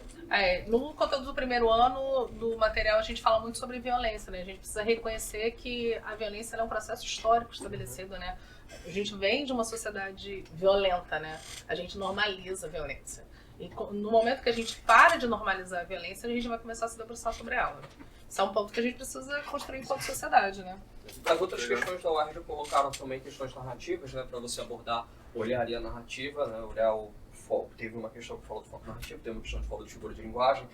No conteúdo do primeiro ano do material a gente fala muito sobre violência, né? A gente precisa reconhecer que a violência ela é um processo histórico estabelecido, né? A gente vem de uma sociedade violenta, né? A gente normaliza a violência. E no momento que a gente para de normalizar a violência, a gente vai começar a se debruçar sobre ela. Isso é um ponto que a gente precisa construir enquanto sociedade, né? As outras questões da UERJ colocaram também questões narrativas, né, para você abordar, olhar ali a narrativa, né, olhar o foco. Teve uma questão que falou do foco narrativo, teve uma questão que falou de figura de linguagem,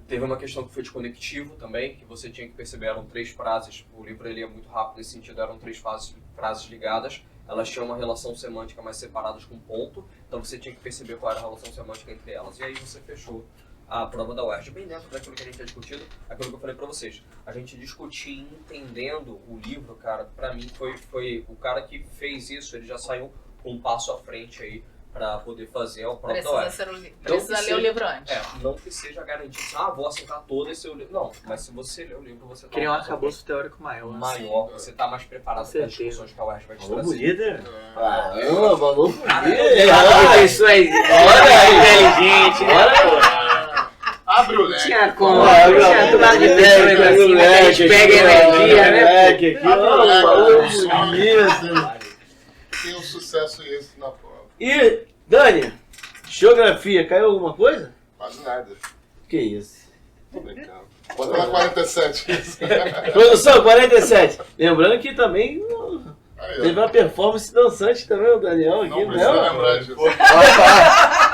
teve uma questão que foi de conectivo também, que você tinha que perceber, eram 3 frases, o livro ele é muito rápido nesse sentido, eram 3 frases ligadas, elas tinham uma relação semântica mais separadas com ponto, então você tinha que perceber qual era a relação semântica entre elas, e aí você fechou a prova da UERJ, bem dentro daquilo que a gente tinha discutido, aquilo que eu falei pra vocês. A gente discutir entendendo o livro, cara, pra mim foi o cara que fez isso, ele já saiu um passo à frente aí pra poder fazer a prova da UERJ. Precisa ler o livro antes. Não que seja garantido, vou aceitar todo esse livro. Não, mas se você ler o livro, você tá Criar um arcabouço teórico maior. maior, você tá mais preparado para as discussões que a UERJ vai te Falou trazer. bonito, hein? Caramba, falou bonito. Isso aí. Olha aí, inteligente. Olha, Abre o leque. tinha como. Abre Tinha tudo de o dentro, assim, que a gente pega energia, né? Aqui, falou bonito. Tem um sucesso esse na prova. E, Dani, geografia, caiu alguma coisa? Quase nada. Que isso? Tô brincando. Bota na 47 isso. Produção, 47. Lembrando que também Aí, ó. teve uma performance dançante também, o Daniel aqui, Não precisa né? lembrar disso.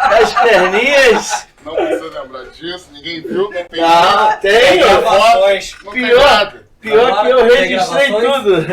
As perninhas. Não precisa lembrar disso. Ninguém viu, não tem Ah, nada. tem, ó. Gravações. Não tem Pior. nada. Pior que eu registrei gravações? Não tudo.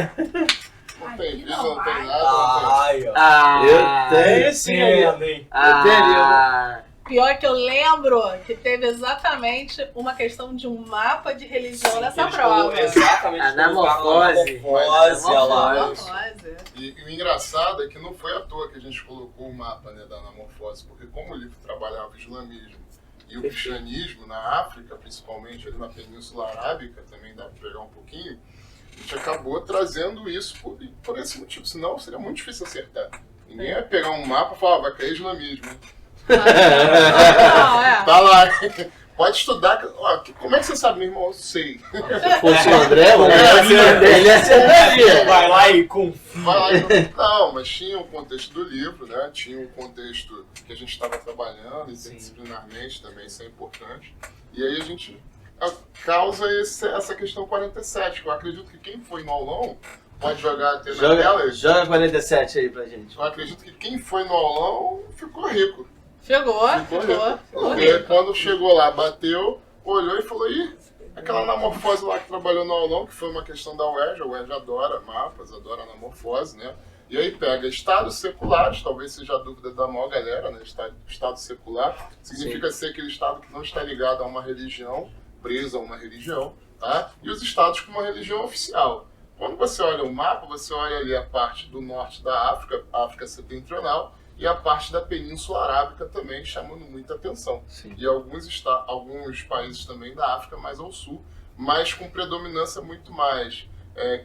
tem vídeo, não tem nada. Ai, ó. Ah, Eu tenho sim aí. ó. Pior que eu lembro que teve exatamente uma questão de um mapa de religião nessa Eles prova. exatamente. Anamorfose. Anamorfose, olha lá. Anamorfose. E o engraçado é que não foi à toa que a gente colocou o mapa, né, da anamorfose, porque como o livro trabalhava o islamismo e o cristianismo na África, principalmente ali na Península Arábica, também dá para pegar um pouquinho, a gente acabou trazendo isso por esse motivo, senão seria muito difícil acertar. Ninguém ia pegar um mapa e falar, vai cair islamismo. Não, é. Tá lá. Pode estudar. Ó, como é que você sabe, meu irmão? Eu sei. Se fosse o André, ele acertaria. Vai lá e confia. Vai lá e... Não, mas tinha o contexto do livro, né? Tinha o contexto que a gente estava trabalhando, interdisciplinarmente também, isso é importante. E aí a gente causa essa questão 47, que eu acredito que quem foi no aulão pode jogar até na tela. Joga 47 aí pra gente. Eu acredito que quem foi no aulão ficou rico. Ficou. Porque quando chegou lá, bateu, olhou e falou, ih, aquela anamorfose lá que trabalhou no aulão, que foi uma questão da UERJ, a UERJ adora mapas, adora anamorfose, né? E aí pega estados seculares, talvez seja a dúvida da maior galera, né? Estado secular significa ser aquele estado que não está ligado a uma religião, preso a uma religião, tá? E os estados com uma religião oficial. Quando você olha o mapa, você olha ali a parte do norte da África, África setentrional, e a parte da Península Arábica também chamando muita atenção. Sim. E alguns países também da África mais ao sul, mas com predominância muito mais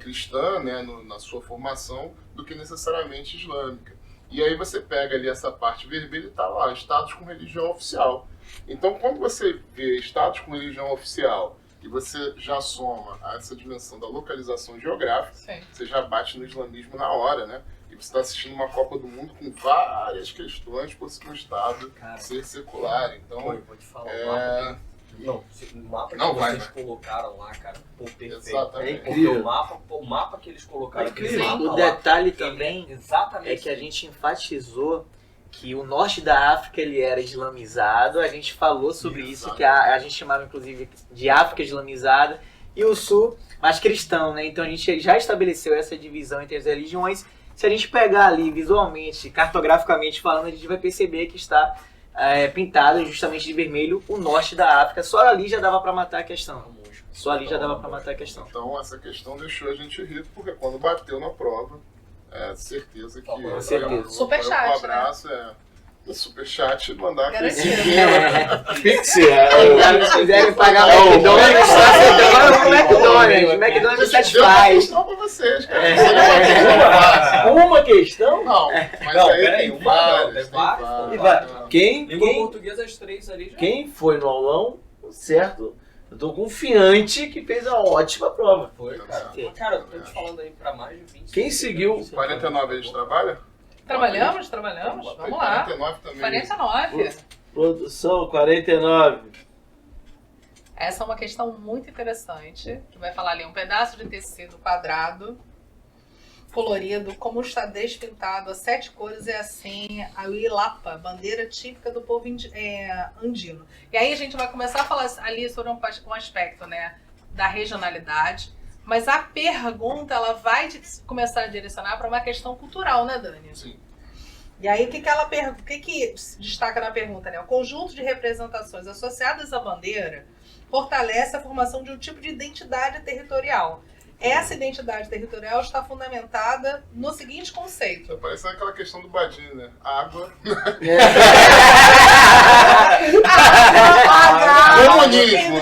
cristã, né, na sua formação, do que necessariamente islâmica. E aí você pega ali essa parte vermelha e tá lá, estados com religião oficial. Então quando você vê estados com religião oficial e você já soma essa dimensão da localização geográfica, Sim. você já bate no islamismo na hora, né? E você está assistindo uma Copa do Mundo com várias questões por um Estado ser secular. Então, Pô, eu vou te falar, o mapa que vocês colocaram lá, cara, pô, perfeito. Exatamente. É incrível. Porque o mapa que eles colocaram... É incrível. O detalhe também exatamente é que a gente enfatizou que o norte da África ele era islamizado, a gente falou sobre isso, que a gente chamava inclusive de África islamizada, e o sul mais cristão, né? Então a gente já estabeleceu essa divisão entre as religiões. Se a gente pegar ali visualmente, cartograficamente falando, a gente vai perceber que está pintado justamente de vermelho o norte da África. Só ali já dava para matar a questão. Só ali já dava para matar a questão. Então essa questão deixou a gente rico, porque quando bateu na prova, certeza que... Com certeza. Superchat, um abraço, no superchat, mandar aquele Pix, Se quiserem pagar o McDonald's, agora o McDonald's. O McDonald's Deu uma satisfaz. questão pra vocês, cara. Uma questão? Não, mas Não, aí peraí, tem uma não, várias, tem várias. E vai. Quem, Língua portuguesa, as 3 ali já. quem foi no aulão, certo? Eu tô confiante que fez a ótima prova. Foi, cara. Cara, eu tô te falando aí pra mais de 20. Quem seguiu? 49 a gente trabalha? Trabalhamos? Vamos lá. 49 também. 49. Produção 49. Essa é uma questão muito interessante, que vai falar ali um pedaço de tecido quadrado, colorido, como está despintado a 7 cores, é assim a Uilapa, bandeira típica do povo andino. E aí a gente vai começar a falar ali sobre um aspecto, né, da regionalidade, mas a pergunta ela vai começar a direcionar para uma questão cultural, né, Dani? Sim. E aí o que se destaca na pergunta, né? O conjunto de representações associadas à bandeira fortalece a formação de um tipo de identidade territorial. Essa identidade territorial está fundamentada no seguinte conceito. Tá parecendo aquela questão do Badinho, né? Água. Comunismo.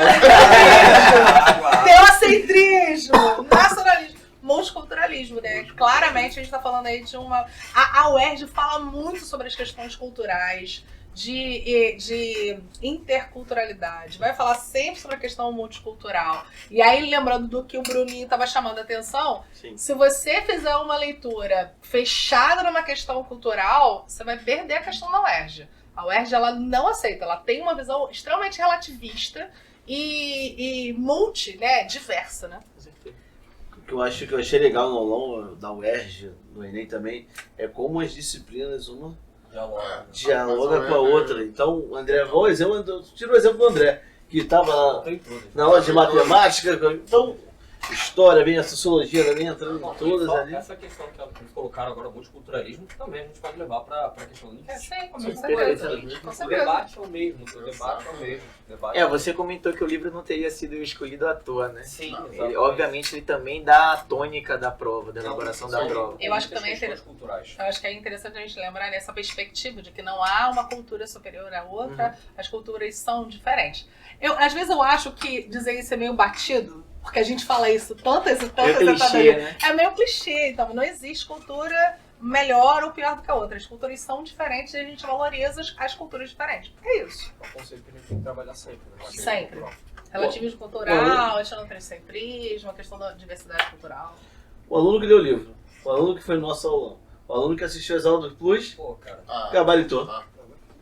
Teocentrismo, nacionalismo, multiculturalismo, né? Claramente a gente está falando aí de uma... A UERJ fala muito sobre as questões culturais, de interculturalidade, vai falar sempre sobre a questão multicultural. E aí, lembrando do que o Bruninho estava chamando a atenção, se você fizer uma leitura fechada numa questão cultural, você vai perder a questão da UERJ. A UERJ, ela não aceita, ela tem uma visão extremamente relativista e né, diversa, né? O que eu achei legal no aulão da UERJ, no Enem também, é como as disciplinas dialoga com a outra. Então, o André, tira o exemplo do André, que estava na aula de matemática, então, história, bem a sociologia também entrando em todas ali. Essa questão que eles colocaram agora, multiculturalismo, também a gente pode levar para a questão do Sim, com certeza. Com O certeza. debate é o mesmo, Você comentou que o livro não teria sido escolhido à toa, né? Sim, Ele, obviamente, ele também dá a tônica da prova, da elaboração da prova. Eu acho que também é interessante a gente lembrar nessa perspectiva de que não há uma cultura superior à outra, as culturas são diferentes. Às vezes eu acho que dizer isso é meio batido, porque a gente fala isso tantas e tantas clichê, né? É meio clichê, então não existe cultura melhor ou pior do que a outra. As culturas são diferentes e a gente valoriza as culturas diferentes. É isso. É um conceito que a gente tem que trabalhar sempre. Né? Sempre. Relativismo cultural, etnocentrismo, a questão da diversidade cultural. O aluno que leu o livro, o aluno que foi no nosso aulão, o aluno que assistiu as aulas do Plus, Pô, cara. gabaritou.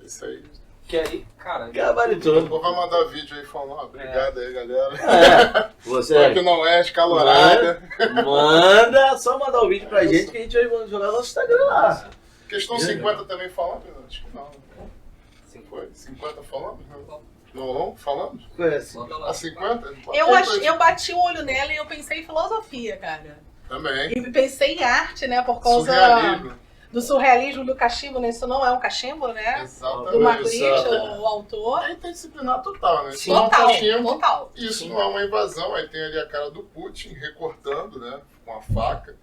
Isso aí. Quer ir? Cara, Gabaritou. Vou mandar vídeo aí falando, obrigado aí, galera. Você que não é escalorada. Manda, só mandar o vídeo pra gente que a gente vai jogar no nosso Instagram lá. Questão 50 também falamos? Acho que não. Foi 50 falamos? Não falamos? Conhece? A 50? Eu bati o olho nela e eu pensei em filosofia, cara. Também. E pensei em arte, né? Por causa do surrealismo do cachimbo, né? Isso não é um cachimbo, né? Exatamente. Do Magritte, o autor. É interdisciplinar total, né? Sim, total. Isso não é uma invasão. Aí tem ali a cara do Putin recortando, né? Com a faca.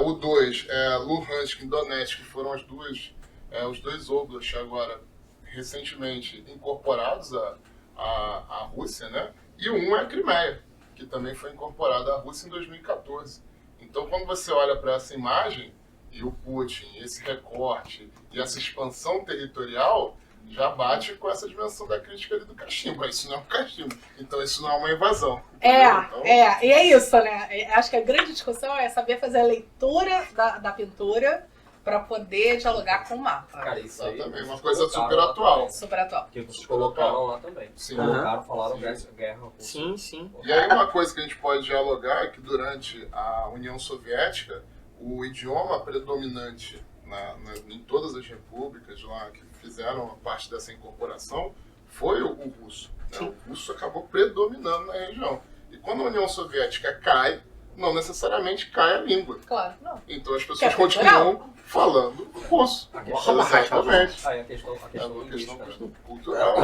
O 2 é Luhansk e Donetsk, que foram os dois oblasts agora recentemente incorporados à Rússia, né? E o 1 é a Crimeia, que também foi incorporada à Rússia em 2014. Então, quando você olha para essa imagem, e o Putin, esse recorte e essa expansão territorial, já bate com essa dimensão da crítica ali do cachimbo. Isso não é um cachimbo, então isso não é uma invasão. E é isso, né? Acho que a grande discussão é saber fazer a leitura da pintura pra poder dialogar com o mapa. Cara, isso aí. Exatamente, uma coisa super atual. Super atual. Que vocês colocaram lá também. Sim. Colocaram, falaram Sim. guerra. Sim, sim. E aí uma coisa que a gente pode dialogar é que durante a União Soviética, o idioma predominante em todas as repúblicas lá que fizeram parte dessa incorporação foi o russo. Né? O russo acabou predominando na região. E quando a União Soviética cai, não necessariamente cai a língua. Claro, não. Então as Que é pessoas cultural. continuam falando russo. Exatamente. Aí a questão É uma questão linguística, né? cultural.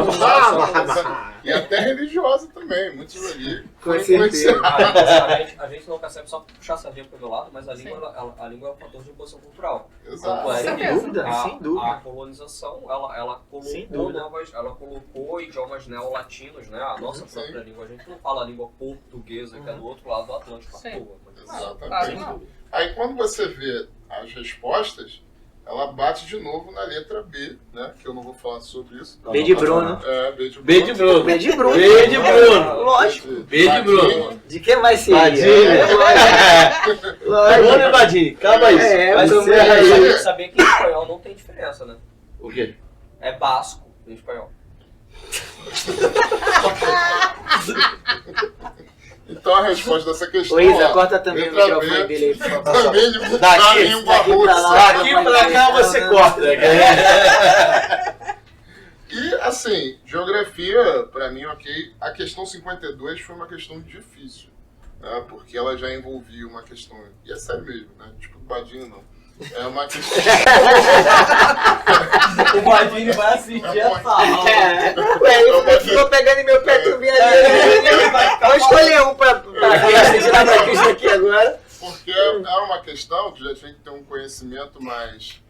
E até religiosa também. Muitos ali Com foram certeza. influenciados. A gente não percebe só puxar a sardinha pro meu lado, mas a língua, a língua é um fator de imposição cultural. Exato. Tanto é Sem que dúvida, sem dúvida. A colonização, ela Sem colocou dúvida. ela colocou idiomas neolatinos, né? A nossa Sim. própria língua. A gente não fala a língua portuguesa, que é do outro lado do Atlântico, à Sim. toa. Mas- Claro, Exatamente. não. Aí quando você vê as respostas, ela bate de novo na letra B, né? Que eu não vou falar sobre isso. B de Bruno. É, B de B de Bruno. B de Bruno. B de Bruno. Lógico. B de Bruno. De que mais seria? Badinho. Bruno e Badinho. Calma isso. É, Vai mas ser eu- aí. Sabia que em espanhol não tem diferença, né? O quê? É basco em espanhol. Então a resposta dessa questão Ô Isa, ó, corta também o letra microfone B, dele aí, por favor. também de mudar Daqui, a língua daqui pra russa. lá. Daqui pra cá você corta. E assim, geografia, pra mim, ok. A questão 52 foi uma questão difícil, né? Porque ela já envolvia uma questão, e é sério mesmo, né? Tipo, o Badinho não. É uma questão. O Badinho vai assistir essa aula. Ué, ele ficou pegando em meu pé, tu vinha ali. Vou escolher um pra tirar pra Cristo aqui agora. Porque era uma questão que já tinha que ter um conhecimento mais.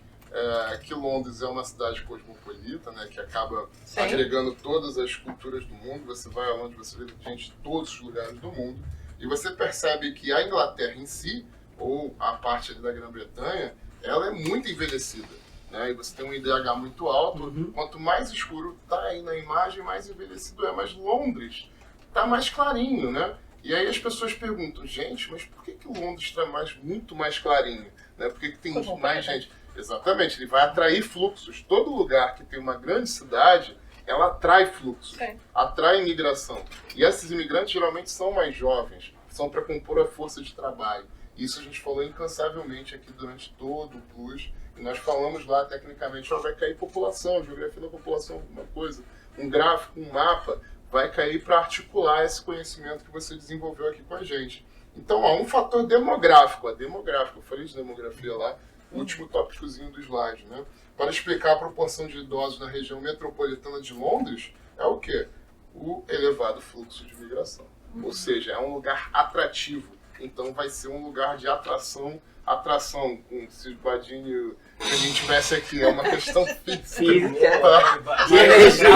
Que Londres é uma cidade cosmopolita, né? Que acaba Sim. agregando todas as culturas do mundo. Você vai aonde você vê gente de todos os lugares do mundo. E você percebe que a Inglaterra em si, ou a parte ali da Grã-Bretanha, ela é muito envelhecida. Né? E você tem um IDH muito alto. Quanto mais escuro tá aí na imagem, mais envelhecido é. Mas Londres tá mais clarinho, né? E aí as pessoas perguntam, gente, mas por que Londres está muito mais clarinho? Né? Por que tem mais gente? Exatamente, ele vai atrair fluxos. Todo lugar que tem uma grande cidade, ela atrai fluxos, Sim. atrai imigração. E esses imigrantes geralmente são mais jovens, são para compor a força de trabalho. Isso a gente falou incansavelmente aqui durante todo o Plus. E nós falamos lá, tecnicamente, vai cair população, geografia da população, alguma coisa. Um gráfico, um mapa, vai cair para articular esse conhecimento que você desenvolveu aqui com a gente. Então, um fator demográfico, eu falei de demografia lá, o último tópicozinho do slide, né? Para explicar a proporção de idosos na região metropolitana de Londres, é o quê? O elevado fluxo de migração. Ou seja, é um lugar atrativo. Então vai ser um lugar de atração, se o Badinho que a gente tivesse aqui, é uma questão física. Tá? De energia.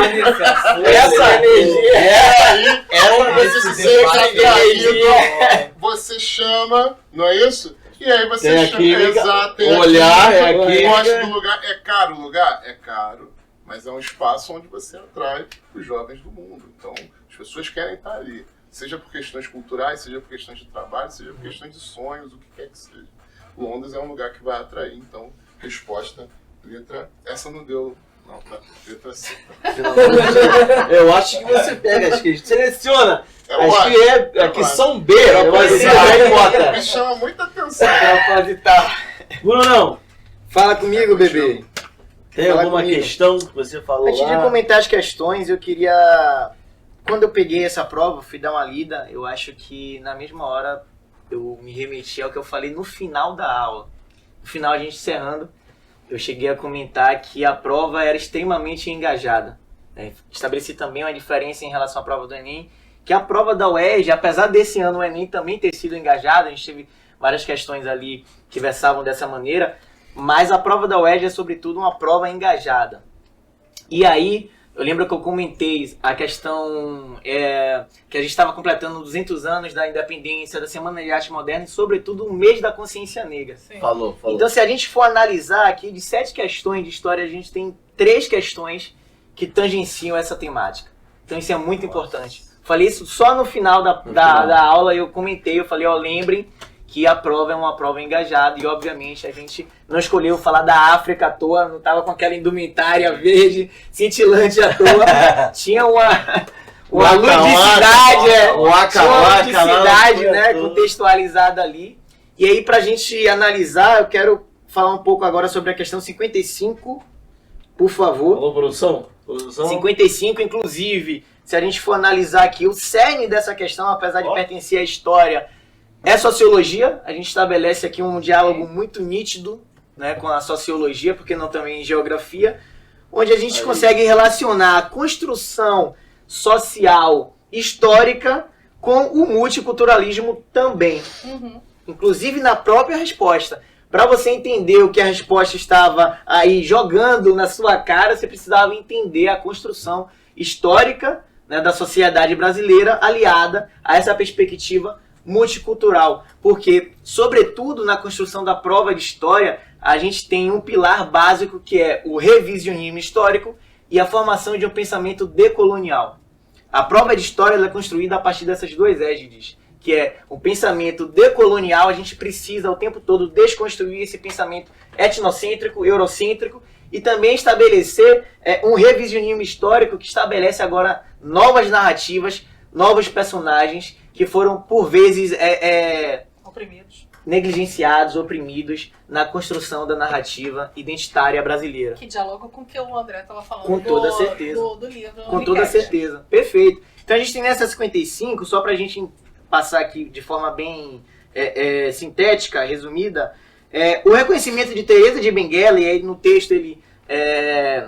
Essa energia É onde você se sente atraído, você chama, não é isso? E aí você Tem chama, química, exato, tem a olhar, química, é química. gosta do lugar. É caro o lugar? É caro, mas é um espaço onde você atrai os jovens do mundo. Então, as pessoas querem estar ali, seja por questões culturais, seja por questões de trabalho, seja por questões de sonhos, o que quer que seja. Londres é um lugar que vai atrair, então, resposta, letra, essa não deu, não, tá, letra C. Eu acho que você pega as que seleciona. Eu As acho, que eu são B, acho. você vai e bota. Me chama muita atenção. Brunão, Fala comigo, bebê. tem Fala alguma comigo. questão que você falou Antes de lá? comentar as questões, eu queria... Quando eu peguei essa prova, fui dar uma lida, eu acho que na mesma hora eu me remeti ao que eu falei no final da aula. No final, a gente encerrando, eu cheguei a comentar que a prova era extremamente engajada. Né? Estabeleci também uma diferença em relação à prova do Enem, que a prova da UERJ, apesar desse ano o Enem também ter sido engajado, a gente teve várias questões ali que versavam dessa maneira, mas a prova da UERJ é sobretudo uma prova engajada. E aí, eu lembro que eu comentei a questão que a gente estava completando 200 anos da independência, da Semana de Arte Moderna e sobretudo o mês da consciência negra. Sim. Falou. Então, se a gente for analisar aqui, de 7 questões de história, a gente tem 3 questões que tangenciam essa temática. Então, isso é muito importante. Falei isso só no final da aula, eu comentei, eu falei, lembrem que a prova é uma prova engajada e, obviamente, a gente não escolheu falar da África à toa, não estava com aquela indumentária verde, cintilante à toa. Tinha uma ludicidade, né, contextualizada ali. E aí, pra gente analisar, eu quero falar um pouco agora sobre a questão 55, por favor. Alô, produção? 55, inclusive, se a gente for analisar aqui, o cerne dessa questão, apesar de pertencer à história, é sociologia. A gente estabelece aqui um diálogo muito nítido, né, com a sociologia, porque não também em geografia, onde a gente consegue relacionar a construção social histórica com o multiculturalismo também. Inclusive na própria resposta. Para você entender o que a resposta estava aí jogando na sua cara, você precisava entender a construção histórica, né, da sociedade brasileira aliada a essa perspectiva multicultural. Porque, sobretudo na construção da prova de história, a gente tem um pilar básico que é o revisionismo histórico e a formação de um pensamento decolonial. A prova de história ela é construída a partir dessas duas égides, que é o pensamento decolonial. A gente precisa o tempo todo desconstruir esse pensamento etnocêntrico, eurocêntrico, e também estabelecer um revisionismo histórico que estabelece agora novas narrativas, novos personagens que foram, por vezes, negligenciados, oprimidos na construção da narrativa identitária brasileira. Que dialoga com o que o André estava falando com toda certeza. Do livro. Com toda certeza. Perfeito. Então a gente tem nessa 55, só para a gente passar aqui de forma bem sintética, resumida, o reconhecimento de Teresa de Benguela, e aí no texto ele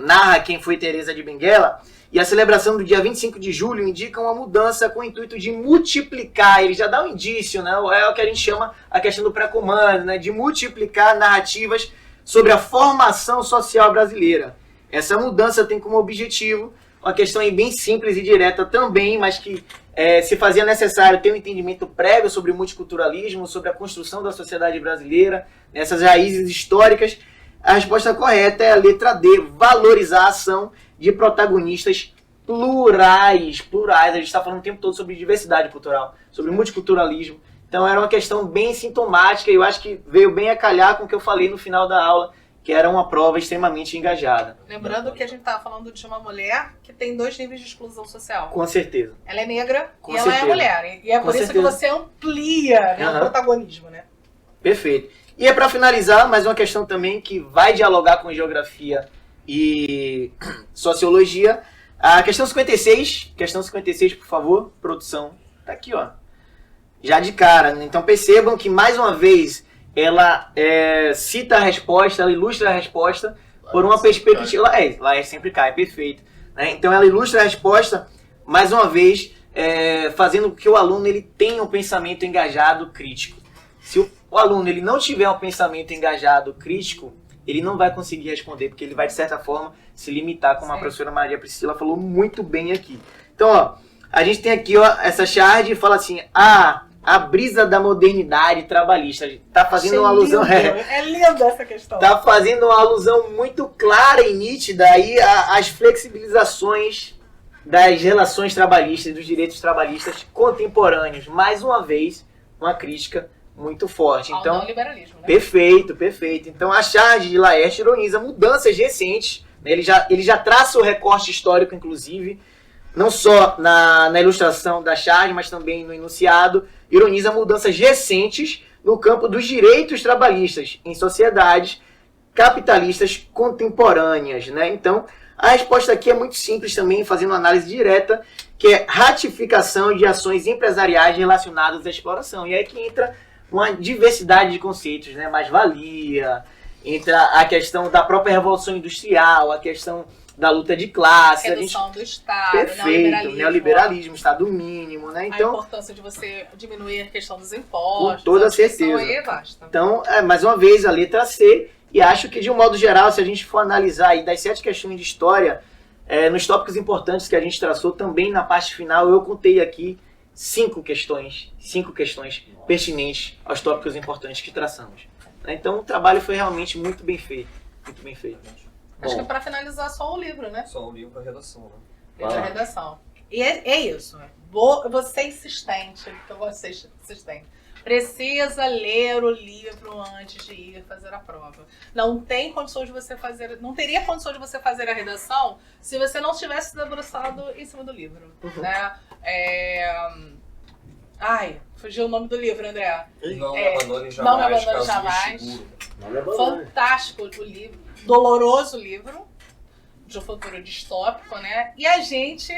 narra quem foi Teresa de Benguela, e a celebração do dia 25 de julho indica uma mudança com o intuito de multiplicar, ele já dá um indício, né? É o que a gente chama a questão do pré-comando, né? De multiplicar narrativas sobre a formação social brasileira. Essa mudança tem como objetivo uma questão aí bem simples e direta também, mas que se fazia necessário ter um entendimento prévio sobre o multiculturalismo, sobre a construção da sociedade brasileira, essas raízes históricas. A resposta correta é a letra D, valorizar a ação de protagonistas plurais. A gente está falando o tempo todo sobre diversidade cultural, sobre multiculturalismo. Então era uma questão bem sintomática e eu acho que veio bem a calhar com o que eu falei no final da aula, que era uma prova extremamente engajada. Lembrando que a gente estava falando de uma mulher que tem 2 níveis de exclusão social. Com certeza. Ela é negra Com e certeza. ela é mulher. E é por isso que você amplia, né, o protagonismo, né? Perfeito. E para finalizar, mais uma questão também que vai dialogar com geografia e sociologia. A questão 56, por favor, produção. Tá aqui, ó. Já de cara. Então percebam que, mais uma vez, ela cita a resposta, ela ilustra a resposta por uma perspectiva... Lá sempre cai, perfeito. Né? Então ela ilustra a resposta, mais uma vez, fazendo com que o aluno ele tenha um pensamento engajado crítico. Se o aluno ele não tiver um pensamento engajado crítico, ele não vai conseguir responder, porque ele vai, de certa forma, se limitar, como a professora Maria Priscila falou muito bem aqui. Então, ó, a gente tem aqui, ó, essa charge e fala assim, a brisa da modernidade trabalhista. Tá fazendo uma alusão... É linda essa questão. Tá fazendo uma alusão muito clara e nítida aí às flexibilizações das relações trabalhistas, dos direitos trabalhistas contemporâneos. Mais uma vez, uma crítica muito forte. Ao então, neoliberalismo, né? Perfeito. Então a charge de Laerte ironiza mudanças recentes, né? Ele já traça o recorte histórico, inclusive, não só na ilustração da charge, mas também no enunciado, ironiza mudanças recentes no campo dos direitos trabalhistas em sociedades capitalistas contemporâneas, né? Então, a resposta aqui é muito simples também, fazendo uma análise direta, que é ratificação de ações empresariais relacionadas à exploração. E aí que entra uma diversidade de conceitos, né? Mais-valia, entra a questão da própria revolução industrial, a questão da luta de classe. Redução do Estado, perfeito, neoliberalismo, Estado mínimo, né? Então, a importância de você diminuir a questão dos impostos. Com toda certeza. Aí basta. Então, mais uma vez, a letra C, e acho que de um modo geral, se a gente for analisar aí das 7 questões de história, nos tópicos importantes que a gente traçou, também na parte final, eu contei aqui 5 questões pertinentes aos tópicos importantes que traçamos. Então, o trabalho foi realmente muito bem feito. Muito bem feito. Acho que é para finalizar só o livro, né? Só o livro, a redação, né? Livro, a redação. E é isso. Vou ser insistente, porque eu gosto de ser insistente. Precisa ler o livro antes de ir fazer a prova. Não tem condições de você fazer, não teria condições de você fazer a redação se você não tivesse se debruçado em cima do livro, né? Ai, fugiu o nome do livro, André. Não me abandone jamais. Não me abandone caso jamais. seguro. Não me abandone. Fantástico o livro, doloroso livro de um futuro distópico, né? E a gente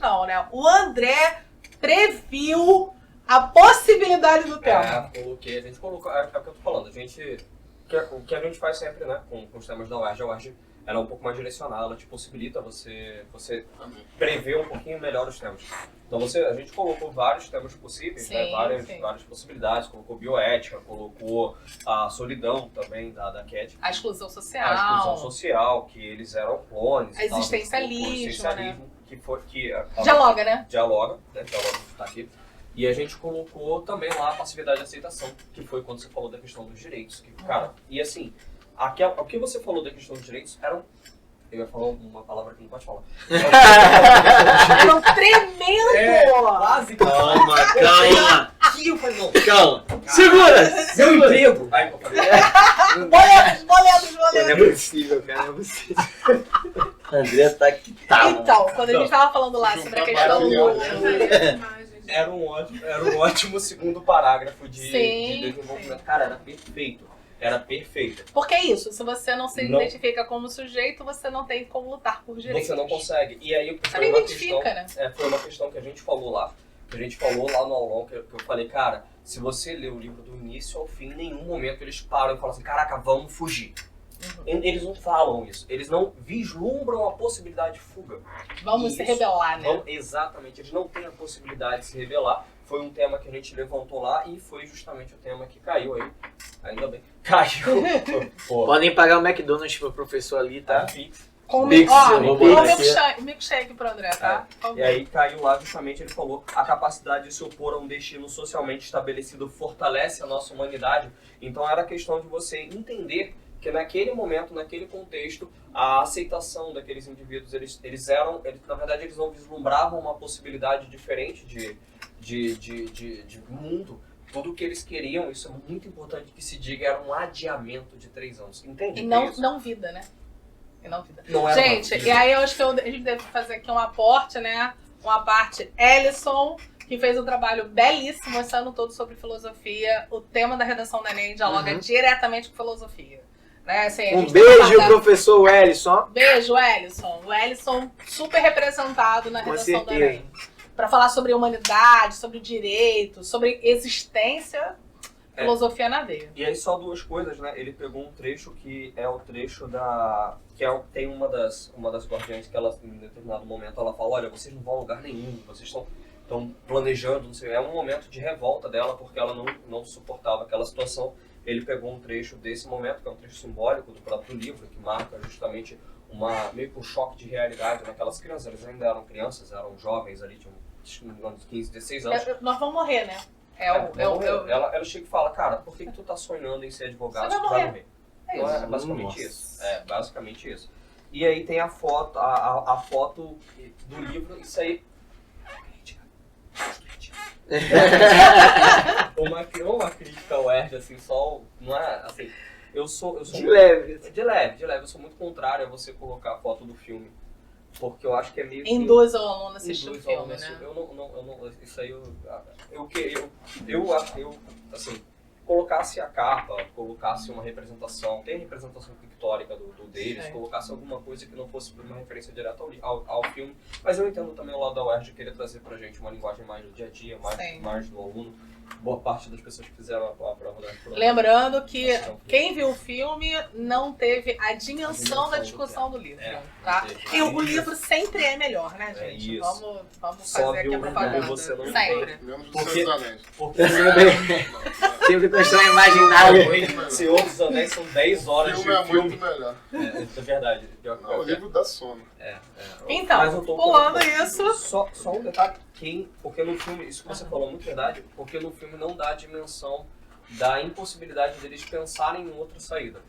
não, né? O André previu a possibilidade do tema. O que a gente colocou, é o que eu tô falando, o que a gente faz sempre, né, com os temas da UERJ, a UERJ ela é um pouco mais direcionada, ela te possibilita você prever um pouquinho melhor os temas. Então a gente colocou vários temas possíveis, Sim, né, várias sim. possibilidades, colocou bioética, colocou a solidão também da Cat, A exclusão a social. exclusão social, que eles eram clones, A e tal, existencialismo, o existencialismo, Dialoga, né? Dialoga tá aqui. E a gente colocou também lá a passividade de aceitação, que foi quando você falou da questão dos direitos. Que, cara, e assim, o que você falou da questão dos direitos eram... Eu ia falar uma palavra que não pode falar. Era um tremendo! Quase. Calma. Aqui eu falei, não. Calma. Segura! Meu emprego! Aí eu falei, Boletos. Não é possível, cara, não é possível. André tá que tá. Então, quando a gente tava falando lá sobre a questão do... era um ótimo segundo parágrafo de desenvolvimento. Cara, era perfeito. Era perfeito. Porque é isso, se você não se Não. identifica como sujeito, você não tem como lutar por direitos. Você não consegue. E aí Você foi não uma identifica, questão, né? foi uma questão que a gente falou lá. Que a gente falou lá no aulão, que eu falei, cara, se você ler o livro do início ao fim, em nenhum momento eles param e falam assim, caraca, vamos fugir. Eles não falam isso. Eles não vislumbram a possibilidade de fuga. Vamos se rebelar, né? Exatamente. Eles não têm a possibilidade de se rebelar. Foi um tema que a gente levantou lá e foi justamente o tema que caiu aí. Ainda bem. Caiu. Pô. Podem pagar o McDonald's pro professor ali, tá? Com Pix, eu vou botar aqui. milkshake pro André, tá? Por favor. E aí caiu lá justamente, ele falou, a capacidade de se opor a um destino socialmente estabelecido fortalece a nossa humanidade. Então era questão de você entender que naquele momento, naquele contexto, a aceitação daqueles indivíduos, eles na verdade eles não vislumbravam uma possibilidade diferente de mundo. Tudo o que eles queriam, isso é muito importante que se diga, era um adiamento de 3 anos. Entende? E não vida, né? E não vida. Não era Gente, uma vida. e aí eu acho que a gente deve fazer aqui um aporte, né? Uma parte Ellison, que fez um trabalho belíssimo esse ano todo sobre filosofia. O tema da redação da Enem dialoga diretamente com filosofia. Né? Assim, a Um gente tem beijo, uma professor Wellison. Beijo, Ellison. O Ellison super representado na Com redação da certeza. Enem. Para falar sobre humanidade, sobre direito, sobre existência, filosofia na veia. E aí só 2 coisas, né? Ele pegou um trecho que é o trecho tem uma das guardiães que ela, em determinado momento, ela fala, olha, vocês não vão a lugar nenhum, vocês estão planejando, não sei, é um momento de revolta dela, porque ela não suportava aquela situação. Ele pegou um trecho desse momento, que é um trecho simbólico do próprio livro, que marca justamente meio que um choque de realidade naquelas crianças. Eles ainda eram crianças, eram jovens ali, tinham 15, 16 anos. Nós vamos morrer, né? Ela chega e fala, cara, por que tu tá sonhando em ser advogado se tu vai morrer? É Então isso. é basicamente isso. É basicamente isso. E aí tem a foto, a foto do livro, isso aí. uma crítica ao UERJ, assim, só. Não é assim. Eu sou De leve. De leve. Eu sou muito contrário a você colocar a foto do filme. Porque eu acho que é meio que... Induz o aluno a assistir o filme, né? Eu não... Isso aí eu assim, colocasse a capa, colocasse uma representação, tem representação pictórica do deles, colocasse alguma coisa que não fosse uma referência direta ao filme. Mas eu entendo também o lado da UERJ querer trazer pra gente uma linguagem mais do dia a dia, mais do aluno. Boa parte das pessoas que fizeram a prova da prova. Lembrando que quem viu o filme não teve a dimensão da discussão do livro, tá? E o livro sempre é melhor, né, gente? Vamos fazer aqui a propaganda. Você não sempre. Menos do Senhor dos Anéis. Sempre constrói imaginário. Senhor dos Anéis são 10 horas O filme é de filme. muito melhor. É verdade. Não, o livro dá sono. Então, Mas eu tô pulando colocando- isso. Só um detalhe, porque no filme, isso que você falou é muito verdade, porque no filme não dá a dimensão da impossibilidade deles pensarem em outra saída.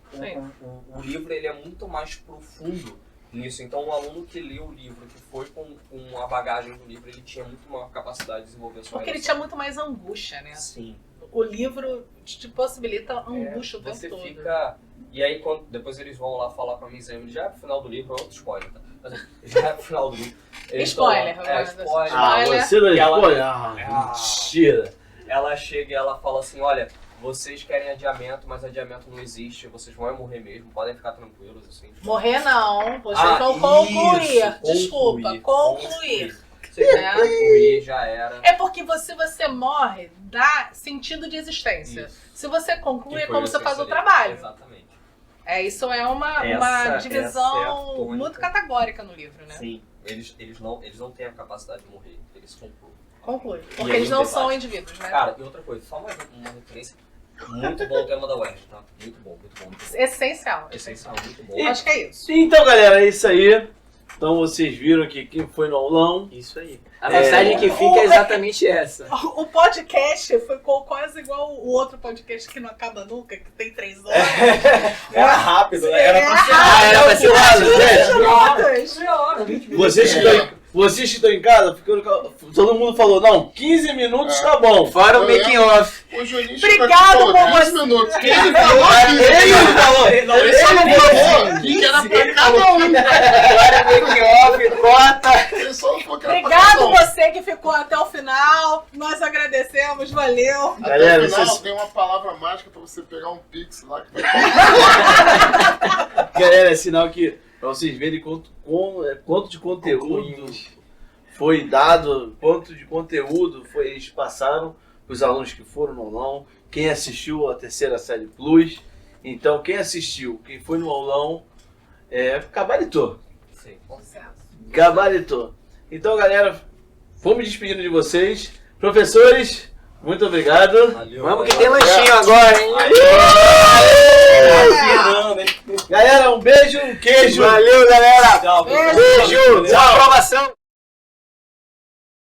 O livro ele é muito mais profundo nisso, então o aluno que leu o livro, que foi com a bagagem do livro, ele tinha muito maior capacidade de desenvolver a sua Porque ele relação. tinha muito mais angústia, né? Sim. o livro te possibilita angústia o tempo Você todo. fica... E aí, depois eles vão lá falar com a Miss Emily, já é pro final do livro, é outro spoiler, tá? Mas, já é pro final do livro. Eles Spoiler, tão lá, spoiler. spoiler. Você não E ela- escolhe? Mentira. Ela chega e ela fala assim, olha, vocês querem adiamento, mas adiamento não existe, vocês vão morrer mesmo, podem ficar tranquilos, assim. Morrer não, vocês Ah, vão concluir. isso, Desculpa, concluir. Vocês vão concluir, já era. É porque se você morre, dá sentido de existência. Isso. Se você conclui, Que é foi como o você faz o ali. trabalho. Exatamente. Isso é uma Essa é divisão a tônica. muito categórica no livro, né? Sim, eles não têm a capacidade de morrer, eles concluem. Conclui. E Porque aí eles o não debate. são indivíduos, né? Cara, e outra coisa, só mais uma referência. Muito bom o tema da UERJ, tá? Muito bom, muito bom. Muito bom. Essencial. Essencial, muito bom. E- Acho que é isso. Então, galera, é isso aí. Então vocês viram que quem foi no aulão. Isso aí. A mensagem que fica é exatamente essa. O podcast ficou quase igual o outro podcast que não acaba nunca, que tem 3 horas. Era rápido, né? Era pra ser Era pra ser rápido, Minutos. Vocês que estão em casa, todo mundo falou, não, 15 minutos tá bom. Fora o making off. O Juninho Obrigado, chegou aqui, falou, 15 Momo. minutos. 15 Ele minutos. falou, Ele só não falou que era pra cada um. Fora o making off, corta. Ele só não falou que era pra Obrigado cada um. você que ficou até o final. Nós agradecemos, valeu. Até Galera, o final vocês- tem uma palavra mágica pra você pegar um pix lá. Que galera, é sinal que, pra vocês verem quanto de conteúdo foi dado, quanto de conteúdo eles passaram para os alunos que foram no aulão, quem assistiu a terceira série Plus. Então, quem assistiu, quem foi no aulão, gabaritou. Sim. Gabaritou. Então, galera, vou me despedindo de vocês. Professores, muito obrigado. Valeu. Vamos que tem lanchinho agora, hein? Galera, um beijo, um queijo. Valeu, galera. Tchau, Beijo. Beijo. Boa aprovação.